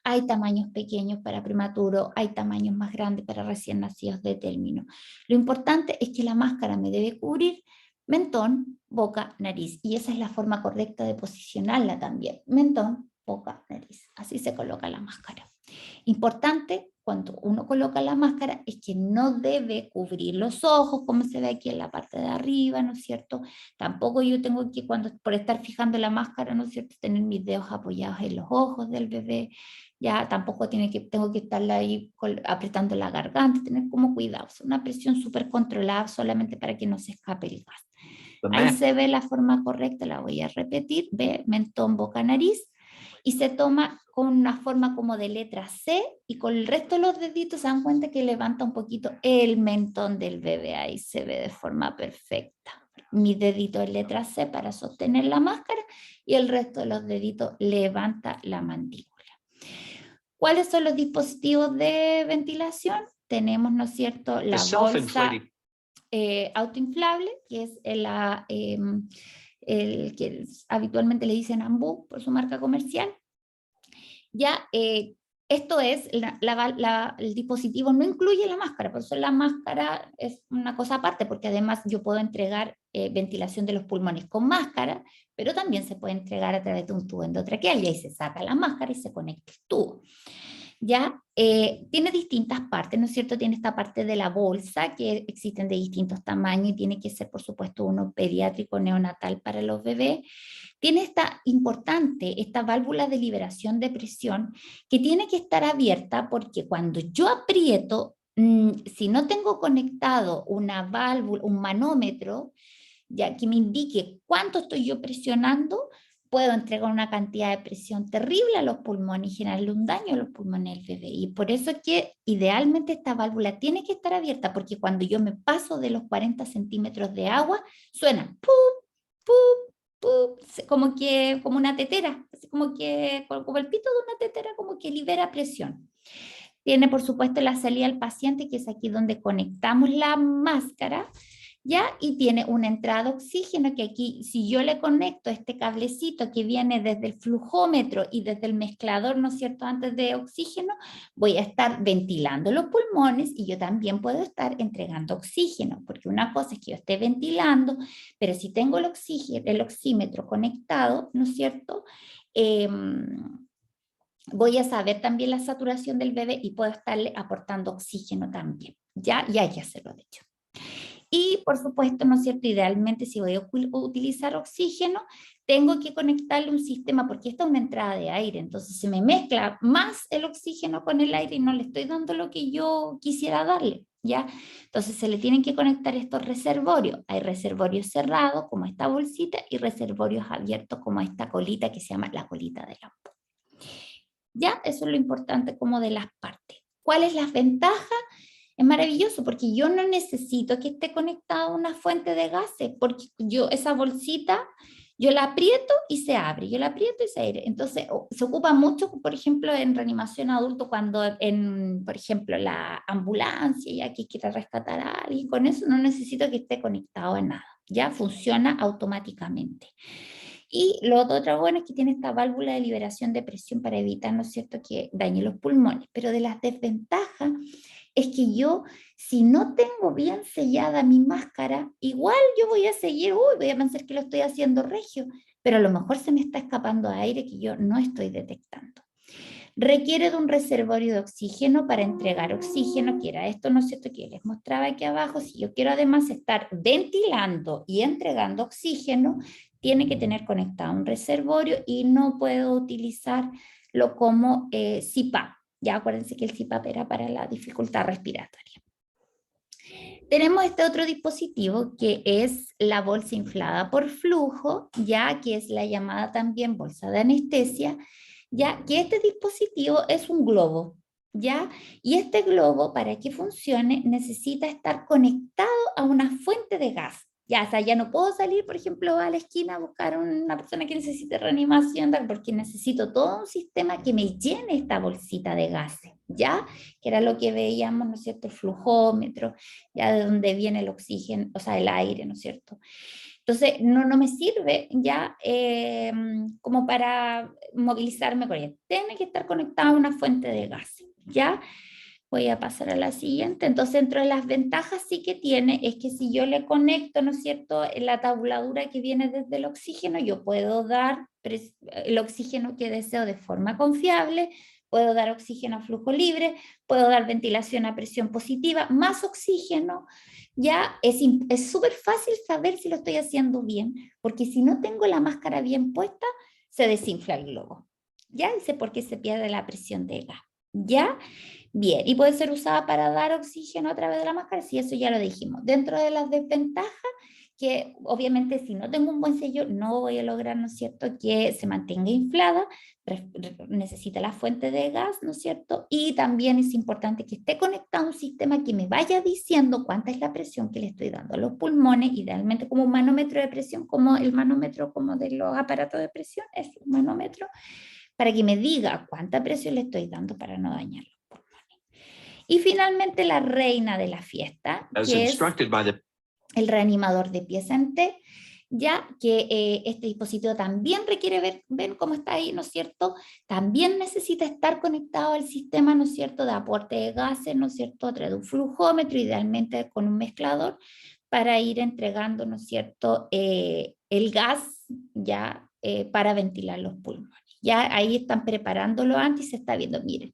Speaker 1: Hay tamaños pequeños para prematuro, hay tamaños más grandes para recién nacidos de término. Lo importante es que la máscara me debe cubrir mentón, boca, nariz, y esa es la forma correcta de posicionarla también. Mentón, boca, nariz. Así se coloca la máscara. Importante cuando uno coloca la máscara es que no debe cubrir los ojos, como se ve aquí en la parte de arriba, ¿no es cierto? Tampoco yo tengo que, cuando por estar fijando la máscara, ¿no es cierto?, tener mis dedos apoyados en los ojos del bebé. Ya tampoco tengo que estarla ahí apretando la garganta, tener como cuidado. Es una presión súper controlada solamente para que no se escape el gas. Ahí se ve la forma correcta, la voy a repetir. Ve, mentón, boca, nariz. Y se toma con una forma como de letra C y con el resto de los deditos se dan cuenta que levanta un poquito el mentón del bebé. Ahí se ve de forma perfecta. Mi dedito es letra C para sostener la máscara y el resto de los deditos levanta la mandíbula. ¿Cuáles son los dispositivos de ventilación? Tenemos, ¿no es cierto?, la bolsa autoinflable, que es el que habitualmente le dicen Ambu por su marca comercial. Ya, esto es, el dispositivo no incluye la máscara, por eso la máscara es una cosa aparte, porque además yo puedo entregar ventilación de los pulmones con máscara, pero también se puede entregar a través de un tubo endotraqueal, y ahí se saca la máscara y se conecta el tubo. Ya, tiene distintas partes, ¿no es cierto? Tiene esta parte de la bolsa, que existen de distintos tamaños, y tiene que ser, por supuesto, uno pediátrico neonatal para los bebés. Tiene esta válvula de liberación de presión, que tiene que estar abierta, porque cuando yo aprieto, si no tengo conectado una válvula, un manómetro, ya que me indique cuánto estoy yo presionando, puedo entregar una cantidad de presión terrible a los pulmones y generarle un daño a los pulmones del bebé. Y por eso es que idealmente esta válvula tiene que estar abierta, porque cuando yo me paso de los 40 centímetros de agua, suena ¡pum! ¡Pum! ¡Pum! Como una tetera, como el pito de una tetera, como que libera presión. Tiene, por supuesto, la salida al paciente, que es aquí donde conectamos la máscara, ¿ya? Y tiene una entrada de oxígeno, que aquí, si yo le conecto este cablecito que viene desde el flujómetro y desde el mezclador, ¿no es cierto?, antes de oxígeno, voy a estar ventilando los pulmones, y yo también puedo estar entregando oxígeno, porque una cosa es que yo esté ventilando, pero si tengo el oxímetro conectado, ¿no es cierto?, voy a saber también la saturación del bebé y puedo estarle aportando oxígeno también, ¿ya? Y hay que hacerlo, de hecho. Y por supuesto, ¿no es cierto?, idealmente si voy a utilizar oxígeno, tengo que conectarle un sistema, porque esta es una entrada de aire, entonces se me mezcla más el oxígeno con el aire y no le estoy dando lo que yo quisiera darle, ¿ya? Entonces se le tienen que conectar estos reservorios. Hay reservorios cerrados, como esta bolsita, y reservorios abiertos, como esta colita que se llama la colita de la. Ya, eso es lo importante como de las partes. ¿Cuáles las ventajas? Es maravilloso, porque yo no necesito que esté conectada a una fuente de gases, porque yo esa bolsita, yo la aprieto y se abre, yo la aprieto y se abre. Entonces, se ocupa mucho, por ejemplo, en reanimación adulto, cuando por ejemplo, la ambulancia, ya que quiera rescatar a alguien, con eso no necesito que esté conectado a nada, ya funciona automáticamente. Y lo otro bueno es que tiene esta válvula de liberación de presión para evitar, ¿no es cierto?, que dañe los pulmones. Pero de las desventajas es que yo, si no tengo bien sellada mi máscara, igual yo voy a seguir, voy a pensar que lo estoy haciendo regio, pero a lo mejor se me está escapando aire que yo no estoy detectando. Requiere de un reservorio de oxígeno para entregar oxígeno, que era esto, ¿no es cierto?, que les mostraba aquí abajo. Si yo quiero además estar ventilando y entregando oxígeno, tiene que tener conectado un reservorio, y no puedo utilizarlo como CPAP. Ya acuérdense que el CPAP era para la dificultad respiratoria. Tenemos este otro dispositivo, que es la bolsa inflada por flujo, ya que es la llamada también bolsa de anestesia, ya que este dispositivo es un globo, ya, y este globo, para que funcione, necesita estar conectado a una fuente de gas. Ya, o sea, ya no puedo salir, por ejemplo, a la esquina a buscar una persona que necesite reanimación, porque necesito todo un sistema que me llene esta bolsita de gases, ¿ya? Que era lo que veíamos, ¿no es cierto?, el flujómetro, ya de donde viene el oxígeno, o sea, el aire, ¿no es cierto? Entonces, no me sirve ya como para movilizarme con ella. Tiene que estar conectada a una fuente de gases, ¿ya? Voy a pasar a la siguiente. Entonces, dentro de las ventajas sí que tiene, es que si yo le conecto, ¿no es cierto?, la tabuladura que viene desde el oxígeno, yo puedo dar el oxígeno que deseo de forma confiable, puedo dar oxígeno a flujo libre, puedo dar ventilación a presión positiva, más oxígeno. Ya es súper fácil saber si lo estoy haciendo bien, porque si no tengo la máscara bien puesta, se desinfla el globo. ¿Ya? Y sé por qué se pierde la presión de gas. ¿Ya? Bien, y puede ser usada para dar oxígeno a través de la máscara, sí, eso ya lo dijimos. Dentro de las desventajas, que obviamente si no tengo un buen sello, no voy a lograr, ¿no es cierto?, que se mantenga inflada, necesita la fuente de gas, ¿no es cierto? Y también es importante que esté conectado a un sistema que me vaya diciendo cuánta es la presión que le estoy dando a los pulmones, idealmente como un manómetro de presión, como el manómetro como de los aparatos de presión, es un manómetro, para que me diga cuánta presión le estoy dando para no dañarlo. Y finalmente la reina de la fiesta,
Speaker 2: As
Speaker 1: que es
Speaker 2: instructed by the
Speaker 1: el reanimador de pieza en T, ya que este dispositivo también requiere ver, ven cómo está ahí, ¿no es cierto? También necesita estar conectado al sistema, ¿no es cierto?, de aporte de gases, ¿no es cierto?, a través de un flujómetro, idealmente con un mezclador, para ir entregando, ¿no es cierto?, el gas ya para ventilar los pulmones. Ya ahí están preparándolo antes y se está viendo, miren.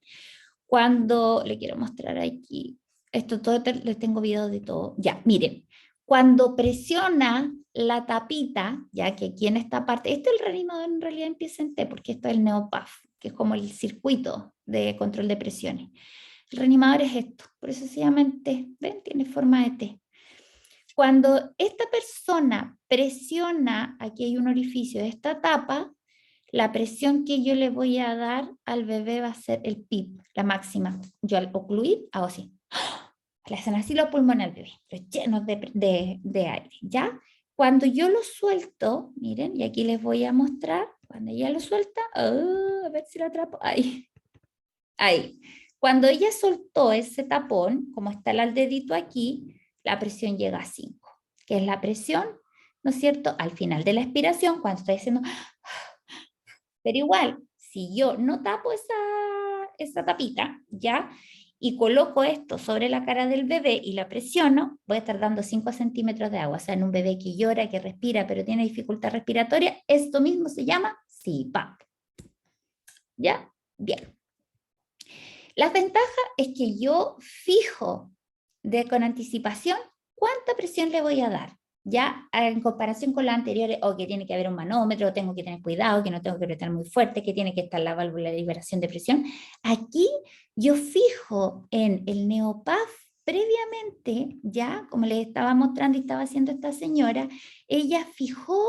Speaker 1: Cuando, le quiero mostrar aquí, esto todo, les tengo videos de todo. Ya, miren, cuando presiona la tapita, ya que aquí en esta parte, este es el reanimador en realidad empieza en T, porque esto es el NeoPAF, que es como el circuito de control de presiones. El reanimador es esto, por eso se llama en T, ¿ven? Tiene forma de T. Cuando esta persona presiona, aquí hay un orificio de esta tapa, la presión que yo le voy a dar al bebé va a ser el PIP, la máxima. Yo al ocluir hago así. Le hacen así los pulmones al bebé, pero llenos de aire, ¿ya? Cuando yo lo suelto, miren, y aquí les voy a mostrar, cuando ella lo suelta, a ver si lo atrapo, ahí, ahí. Cuando ella soltó ese tapón, como está el dedito aquí, la presión llega a 5, que es la presión, ¿no es cierto?, al final de la expiración, cuando estoy haciendo... Pero igual, si yo no tapo esa tapita, ¿ya? Y coloco esto sobre la cara del bebé y la presiono, voy a estar dando 5 centímetros de agua. O sea, en un bebé que llora, que respira, pero tiene dificultad respiratoria, esto mismo se llama CPAP. ¿Ya? Bien. La ventaja es que yo fijo con anticipación cuánta presión le voy a dar. Ya en comparación con las anteriores, o que tiene que haber un manómetro, tengo que tener cuidado, que no tengo que apretar muy fuerte, que tiene que estar la válvula de liberación de presión. Aquí yo fijo en el NeoPAF previamente, ya como les estaba mostrando y estaba haciendo esta señora, ella fijó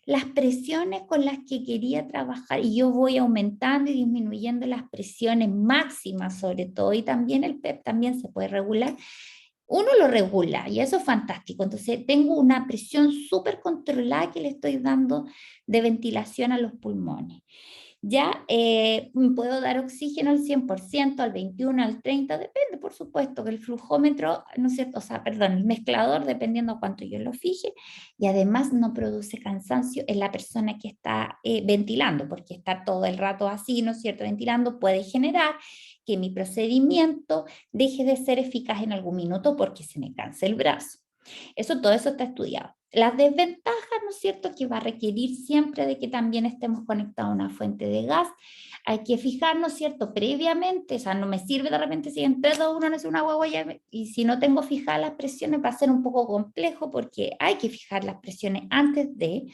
Speaker 1: las presiones con las que quería trabajar y yo voy aumentando y disminuyendo las presiones máximas sobre todo, y también el PEP también se puede regular. Uno lo regula y eso es fantástico. Entonces tengo una presión súper controlada que le estoy dando de ventilación a los pulmones. Ya puedo dar oxígeno al 100%, al 21, al 30, depende, por supuesto, que el flujómetro, ¿no es cierto? O sea, perdón, el mezclador, dependiendo a cuánto yo lo fije, y además no produce cansancio en la persona que está ventilando, porque está todo el rato así, ¿no es cierto?, ventilando, puede generar que mi procedimiento deje de ser eficaz en algún minuto porque se me cansa el brazo. Todo eso está estudiado. Las desventajas, ¿no es cierto?, que va a requerir siempre de que también estemos conectados a una fuente de gas. Hay que fijarnos, ¿cierto?, previamente, o sea, no me sirve de repente si en 3, 2, 1 no es una guagua y si no tengo fijadas las presiones va a ser un poco complejo porque hay que fijar las presiones antes de...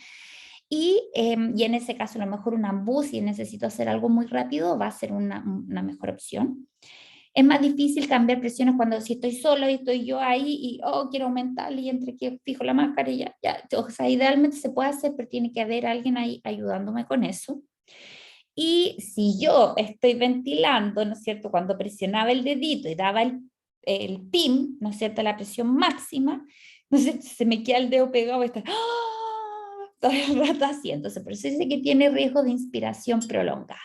Speaker 1: Y en ese caso, a lo mejor una ambus, si necesito hacer algo muy rápido, va a ser una mejor opción. Es más difícil cambiar presiones cuando si estoy solo y estoy yo ahí y quiero aumentar y entre que fijo la máscara y ya. O sea, idealmente se puede hacer, pero tiene que haber alguien ahí ayudándome con eso. Y si yo estoy ventilando, ¿no es cierto?, cuando presionaba el dedito y daba el PIN, ¿no es cierto?, la presión máxima, ¿no es cierto?, se me queda el dedo pegado y está todo el rato así. Entonces, por eso dice que tiene riesgo de inspiración prolongada.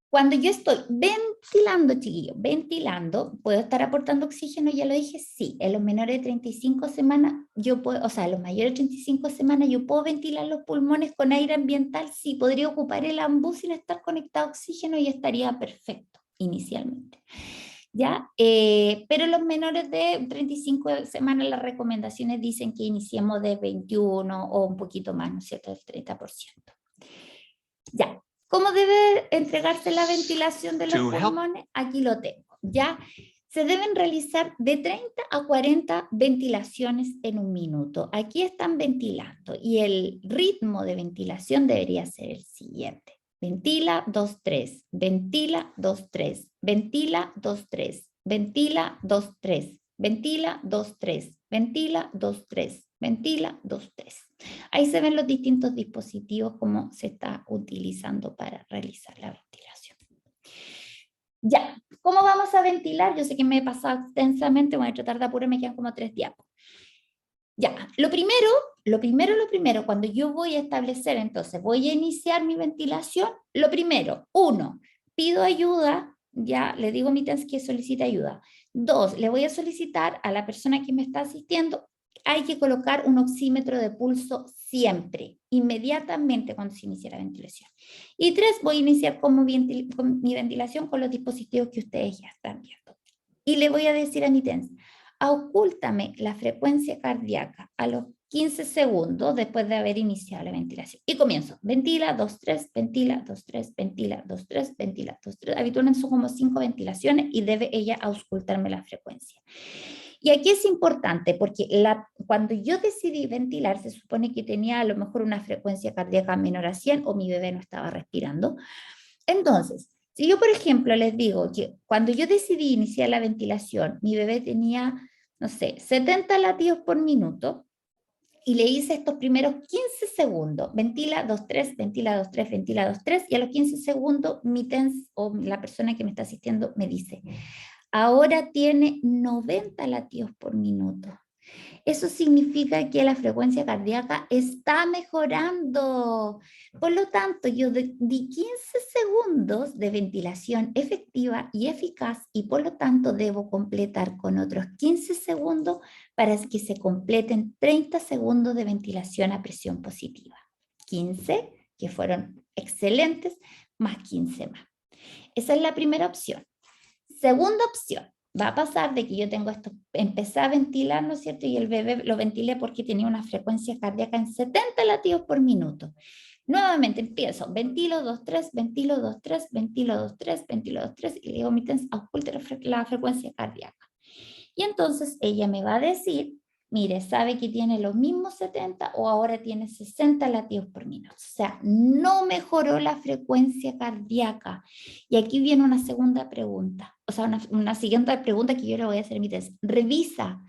Speaker 1: Cuando yo estoy ventilando, chiquillos, ventilando, ¿puedo estar aportando oxígeno? Ya lo dije, sí. En los menores de 35 semanas, yo puedo, o sea, en los mayores de 35 semanas, yo puedo ventilar los pulmones con aire ambiental, sí. Podría ocupar el ambú sin estar conectado a oxígeno y estaría perfecto. inicialmente. ¿Ya? Pero los menores de 35 semanas, las recomendaciones dicen que iniciemos de 21 o un poquito más, ¿no es cierto?, del 30%. Ya, ¿cómo debe entregarse la ventilación de los pulmones? Aquí lo tengo, ¿ya? Se deben realizar de 30 a 40 ventilaciones en un minuto. Aquí están ventilando y el ritmo de ventilación debería ser el siguiente. Ventila, 2, 3, ventila, 2, 3, ventila, 2, 3, ventila, 2, 3, ventila, 2, 3, ventila, 2, 3, ventila, 2, 3. Ahí se ven los distintos dispositivos, cómo se está utilizando para realizar la ventilación. Ya, ¿cómo vamos a ventilar? Yo sé que me he pasado extensamente, voy a tratar de apurarme, me quedan como 3 diapos. Ya, lo primero, cuando yo voy a establecer, entonces voy a iniciar mi ventilación, lo primero, 1, pido ayuda, ya le digo a mi TENS que solicita ayuda. 2, le voy a solicitar a la persona que me está asistiendo, hay que colocar un oxímetro de pulso siempre, inmediatamente cuando se inicia la ventilación. Y 3, voy a iniciar con mi ventilación con los dispositivos que ustedes ya están viendo. Y le voy a decir a mi TENS, ocúltame la frecuencia cardíaca a los 15 segundos después de haber iniciado la ventilación. Y comienzo. Ventila, 2, 3, ventila, 2, 3, ventila, 2, 3, ventila, 2, 3. Habitualmente son como 5 ventilaciones y debe ella auscultarme la frecuencia. Y aquí es importante porque cuando yo decidí ventilar, se supone que tenía a lo mejor una frecuencia cardíaca menor a 100 o mi bebé no estaba respirando. Entonces, si yo, por ejemplo, les digo que cuando yo decidí iniciar la ventilación, mi bebé tenía, no sé, 70 latidos por minuto, y le hice estos primeros 15 segundos, ventila 2, 3, ventila 2, 3, ventila 2, 3, y a los 15 segundos mi TENS o la persona que me está asistiendo me dice, ahora tiene 90 latidos por minuto. Eso significa que la frecuencia cardíaca está mejorando. Por lo tanto, yo di 15 segundos de ventilación efectiva y eficaz y por lo tanto debo completar con otros 15 segundos para que se completen 30 segundos de ventilación a presión positiva. 15, que fueron excelentes, más 15 más. Esa es la primera opción. Segunda opción, va a pasar de que yo tengo esto, empecé a ventilar, ¿no es cierto? Y el bebé lo ventilé porque tenía una frecuencia cardíaca en 70 latidos por minuto. Nuevamente empiezo, ventilo 2, 3, ventilo 2, 3, ventilo 2, 3, ventilo 2, 3, y le digo mi TENS, oculte la frecuencia cardíaca. Y entonces ella me va a decir, mire, sabe que tiene los mismos 70 o ahora tiene 60 latidos por minuto. O sea, no mejoró la frecuencia cardíaca. Y aquí viene una segunda pregunta, o sea, una siguiente pregunta que yo le voy a hacer a mi TENS. Revisa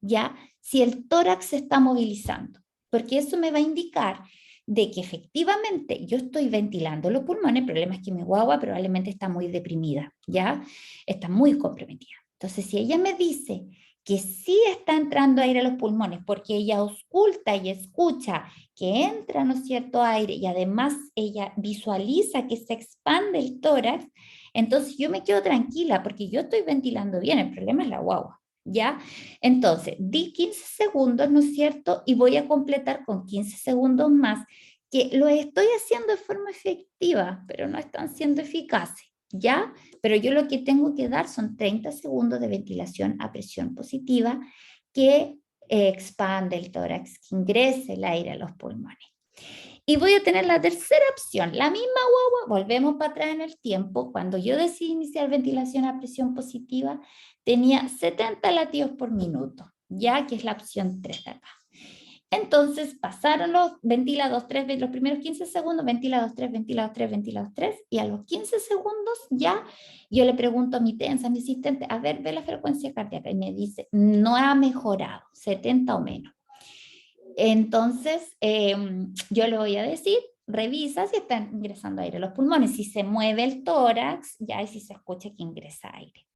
Speaker 1: ya si el tórax se está movilizando, porque eso me va a indicar de que efectivamente yo estoy ventilando los pulmones. El problema es que mi guagua probablemente está muy deprimida, ¿ya? Está muy comprometida. Entonces, si ella me dice que sí está entrando aire a los pulmones, porque ella ausculta y escucha que entra, ¿no es cierto?, aire, y además ella visualiza que se expande el tórax, entonces yo me quedo tranquila, porque yo estoy ventilando bien, el problema es la guagua, ¿ya? Entonces, di 15 segundos, ¿no es cierto?, y voy a completar con 15 segundos más, que lo estoy haciendo de forma efectiva, pero no están siendo eficaces. ¿Ya? Pero yo lo que tengo que dar son 30 segundos de ventilación a presión positiva que expande el tórax, que ingrese el aire a los pulmones. Y voy a tener la tercera opción, la misma guagua, volvemos para atrás en el tiempo, cuando yo decidí iniciar ventilación a presión positiva, tenía 70 latidos por minuto, ya que es la opción 3 de acá. Entonces pasaron los ventilados 3, los primeros 15 segundos, ventilados 3, ventilados 3, ventilados 3, y a los 15 segundos ya yo le pregunto a mi TENS, a mi asistente, a ver, ve la frecuencia cardíaca, y me dice, no ha mejorado, 70 o menos. Entonces yo le voy a decir, revisa si está ingresando aire a los pulmones, si se mueve el tórax, ya, y si se escucha que ingresa aire.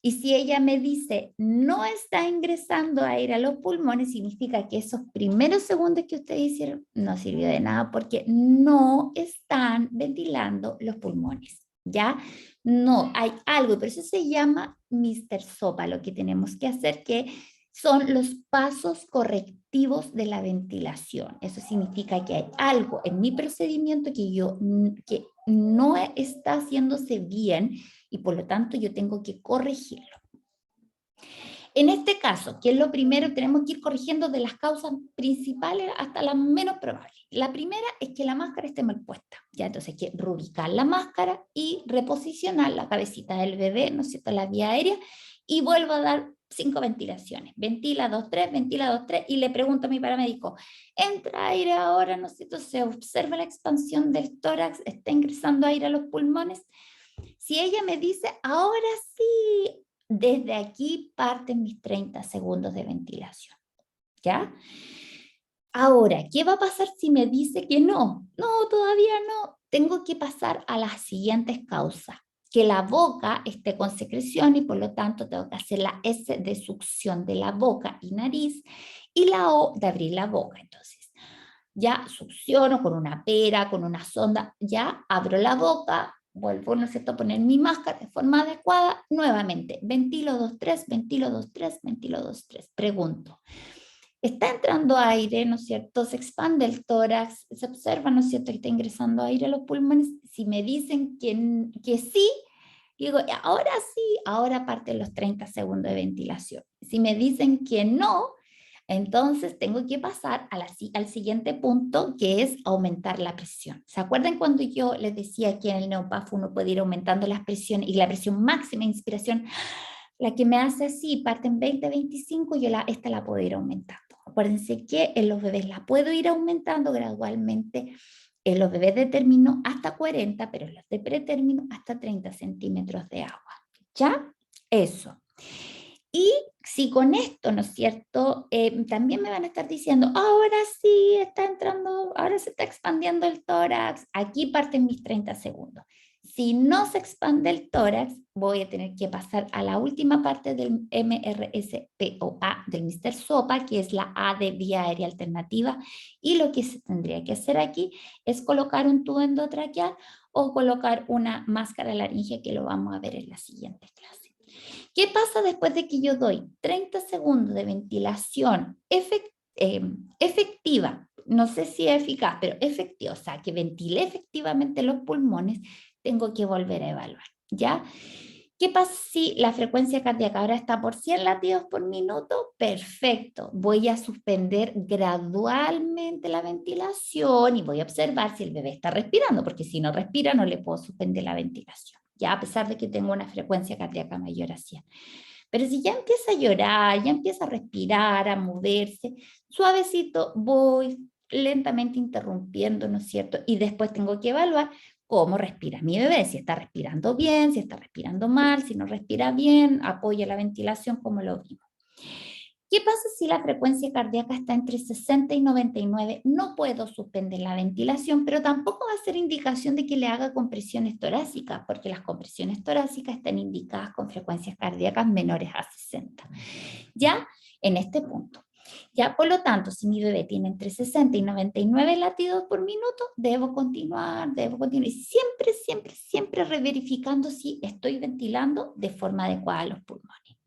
Speaker 1: Y si ella me dice, no está ingresando aire a los pulmones, significa que esos primeros segundos que ustedes hicieron no sirvió de nada porque no están ventilando los pulmones, ¿ya? No, hay algo, pero eso se llama Mr. Sopa, lo que tenemos que hacer, que son los pasos correctivos de la ventilación. Eso significa que hay algo en mi procedimiento que no está haciéndose bien y por lo tanto yo tengo que corregirlo. En este caso, ¿qué es lo primero? Tenemos que ir corrigiendo de las causas principales hasta las menos probables. La primera es que la máscara esté mal puesta. Ya, entonces hay que reubicar la máscara y reposicionar la cabecita del bebé, ¿no es cierto?, la vía aérea, y vuelvo a dar 5 ventilaciones. Ventila 2, 3, ventila 2, 3, y le pregunto a mi paramédico, ¿entra aire ahora? ¿No es cierto? ¿Se observa la expansión del tórax? ¿Está ingresando aire a los pulmones? Si ella me dice, ahora sí, desde aquí parten mis 30 segundos de ventilación, ¿ya? Ahora, ¿qué va a pasar si me dice que no? No, todavía no. Tengo que pasar a las siguientes causas. Que la boca esté con secreción y por lo tanto tengo que hacer la S de succión de la boca y nariz y la O de abrir la boca. Entonces, ya succiono con una pera, con una sonda, ya abro la boca, vuelvo, ¿no es cierto?, a poner mi máscara de forma adecuada, nuevamente, ventilo 2, 3, ventilo 2, 3, ventilo 2, 3. Pregunto, ¿está entrando aire, ¿no es cierto? Se expande el tórax, se observa, ¿no es cierto?, que está ingresando aire a los pulmones. Si me dicen que sí, digo, ahora sí, ahora parten los 30 segundos de ventilación. Si me dicen que no, entonces tengo que pasar al siguiente punto, que es aumentar la presión. ¿Se acuerdan cuando yo les decía que en el neopaf uno puede ir aumentando las presiones y la presión máxima de inspiración, la que me hace así, parte en 20, 25, yo esta la puedo ir aumentando. Acuérdense que en los bebés la puedo ir aumentando gradualmente, en los bebés de término hasta 40, pero en los de pretérmino hasta 30 centímetros de agua. ¿Ya? Eso. Y si con esto, ¿no es cierto? También me van a estar diciendo, ahora sí está entrando, ahora se está expandiendo el tórax, aquí parten mis 30 segundos. Si no se expande el tórax, voy a tener que pasar a la última parte del MRSPOA del Mr. SOPA, que es la A de vía aérea alternativa, y lo que se tendría que hacer aquí es colocar un tubo endotraqueal o colocar una máscara laringea, que lo vamos a ver en la siguiente clase. ¿Qué pasa después de que yo doy 30 segundos de ventilación efectiva? No sé si es eficaz, pero efectiva, o sea, que ventile efectivamente los pulmones, tengo que volver a evaluar, ¿ya? ¿Qué pasa si la frecuencia cardíaca ahora está por 100 latidos por minuto? Perfecto. Voy a suspender gradualmente la ventilación y voy a observar si el bebé está respirando, porque si no respira no le puedo suspender la ventilación, ya a pesar de que tengo una frecuencia cardíaca mayor a 100. Pero si ya empieza a llorar, ya empieza a respirar, a moverse, suavecito voy lentamente interrumpiendo, ¿no es cierto? Y después tengo que evaluar cómo respira mi bebé, si está respirando bien, si está respirando mal, si no respira bien, apoya la ventilación como lo vimos. ¿Qué pasa si la frecuencia cardíaca está entre 60 y 99? No puedo suspender la ventilación, pero tampoco va a ser indicación de que le haga compresiones torácicas, porque las compresiones torácicas están indicadas con frecuencias cardíacas menores a 60. Ya en este punto. Ya, por lo tanto, si mi bebé tiene entre 60 y 99 latidos por minuto, debo continuar. Y siempre, siempre, siempre reverificando si estoy ventilando de forma adecuada los pulmones.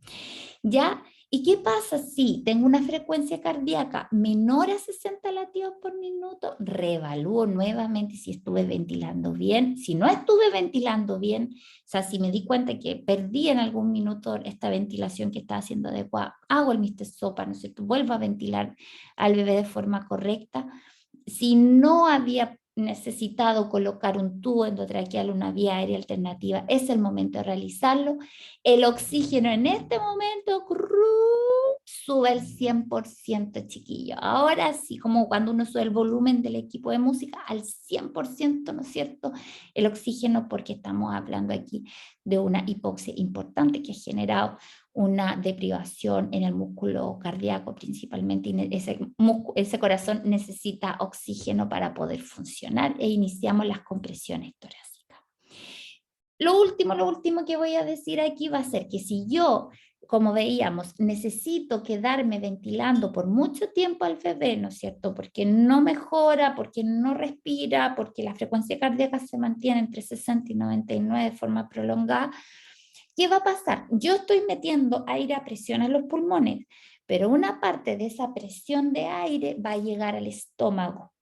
Speaker 1: ¿Ya? ¿Y qué pasa si tengo una frecuencia cardíaca menor a 60 latidos por minuto? Reevalúo nuevamente si estuve ventilando bien. Si no estuve ventilando bien, o sea, si me di cuenta que perdí en algún minuto esta ventilación que estaba haciendo adecuada, hago el Mr. SOPA, ¿no es cierto? Vuelvo a ventilar al bebé de forma correcta. Si no había necesitado colocar un tubo endotraqueal, una vía aérea alternativa, es el momento de realizarlo. El oxígeno en este momento sube el 100%, chiquillo. Ahora sí, como cuando uno sube el volumen del equipo de música al 100%, ¿no es cierto? El oxígeno, porque estamos hablando aquí de una hipoxia importante que ha generado una deprivación en el músculo cardíaco principalmente, y ese corazón necesita oxígeno para poder funcionar, e iniciamos las compresiones torácicas. Lo último que voy a decir aquí va a ser que si yo, como veíamos, necesito quedarme ventilando por mucho tiempo al bebé, ¿no es cierto? Porque no mejora, porque no respira, porque la frecuencia cardíaca se mantiene entre 60 y 99 de forma prolongada, ¿qué va a pasar? Yo estoy metiendo aire a presión a los pulmones, pero una parte de esa presión de aire va a llegar al estómago.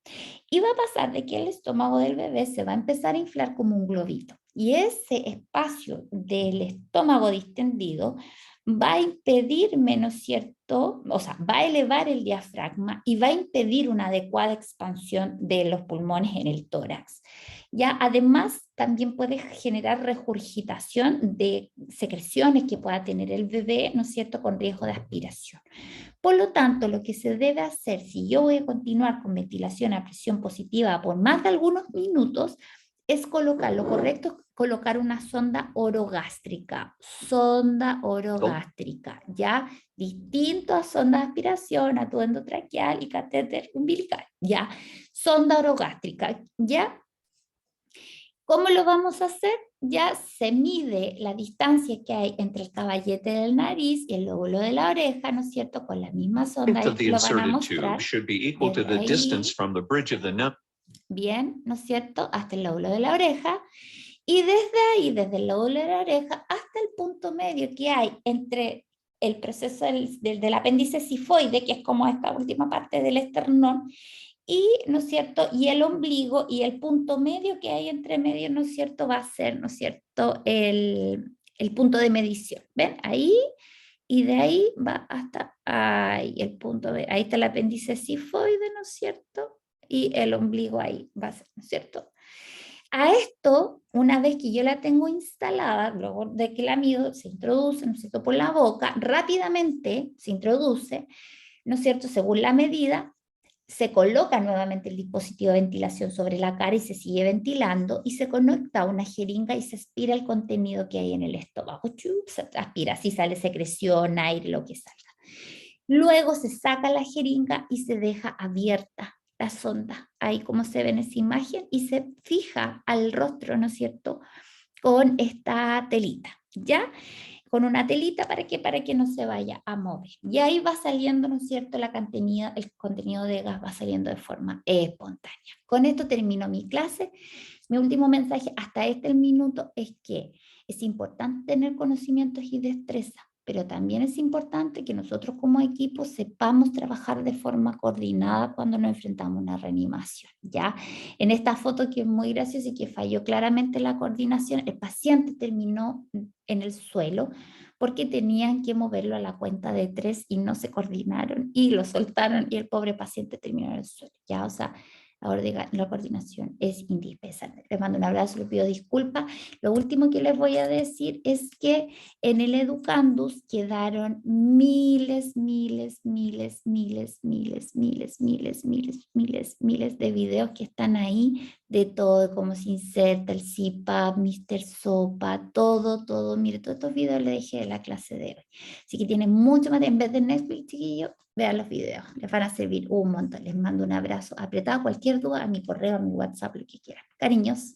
Speaker 1: Y va a pasar de que el estómago del bebé se va a empezar a inflar como un globito. Y ese espacio del estómago distendido va a impedirme, ¿no es cierto? O sea, va a elevar el diafragma y va a impedir una adecuada expansión de los pulmones en el tórax. Ya, además, también puede generar regurgitación de secreciones que pueda tener el bebé, ¿no es cierto?, con riesgo de aspiración. Por lo tanto, lo que se debe hacer, si yo voy a continuar con ventilación a presión positiva por más de algunos minutos, es colocar, lo correcto es colocar una sonda orogástrica, ya distinto a sonda de aspiración, atuendo endotraqueal y catéter umbilical, ya, sonda orogástrica, ya. ¿Cómo lo vamos a hacer? Ya se mide la distancia que hay entre el caballete del nariz y el lóbulo de la oreja, ¿no es cierto? Con la misma sonda,
Speaker 2: Length of
Speaker 1: ahí
Speaker 2: the
Speaker 1: lo van a
Speaker 2: inserted tube
Speaker 1: mostrar,
Speaker 2: should be equal to
Speaker 1: desde
Speaker 2: the distance
Speaker 1: ahí,
Speaker 2: from the bridge of the nose.
Speaker 1: bien, ¿no es cierto? Hasta el lóbulo de la oreja. Y desde ahí, desde el lóbulo de la oreja, hasta el punto medio que hay entre el proceso del apéndice sifoide, que es como esta última parte del esternón, y, ¿no es cierto?, y el ombligo y el punto medio que hay entre medio, ¿no es cierto?, va a ser, ¿no es cierto?, el punto de medición. ¿Ven? Ahí, y de ahí va hasta ahí, el punto de, ahí está el apéndice sifoide, ¿no es cierto? Y el ombligo ahí va a ser, ¿no es cierto? A esto, una vez que yo la tengo instalada, luego de que la mido, se introduce, ¿no es cierto?, por la boca, rápidamente se introduce, ¿no es cierto?, según la medida, se coloca nuevamente el dispositivo de ventilación sobre la cara y se sigue ventilando y se conecta a una jeringa y se aspira el contenido que hay en el estómago. Se aspira, si sale secreción, aire, lo que salga. Luego se saca la jeringa y se deja abierta la sonda, ahí como se ve en esa imagen, y se fija al rostro, ¿no es cierto?, con esta telita, ¿ya? Con una telita para que no se vaya a mover. Y ahí va saliendo, ¿no es cierto?, el contenido de gas va saliendo de forma espontánea. Con esto termino mi clase. Mi último mensaje hasta este minuto es que es importante tener conocimientos y destreza, pero también es importante que nosotros como equipo sepamos trabajar de forma coordinada cuando nos enfrentamos a una reanimación, ¿ya? En esta foto que es muy graciosa y que falló claramente la coordinación, el paciente terminó en el suelo porque tenían que moverlo a la cuenta de 3 y no se coordinaron y lo soltaron y el pobre paciente terminó en el suelo, ¿ya? O sea, la coordinación es indispensable. Les mando un abrazo, les pido disculpas. Lo último que les voy a decir es que en el Educandus quedaron miles, miles, miles, miles, miles, miles, miles, miles, miles, miles de videos que están ahí de todo, cómo se inserta el CPAP, Mr. Sopa, todo, todo. Mire, todos estos videos les dejé de la clase de hoy. Así que tienen mucho más, en vez de Netflix, chiquillos, vean los videos, les van a servir un montón. Les mando un abrazo apretado, cualquier duda a mi correo, a mi WhatsApp, lo que quieran. Cariños.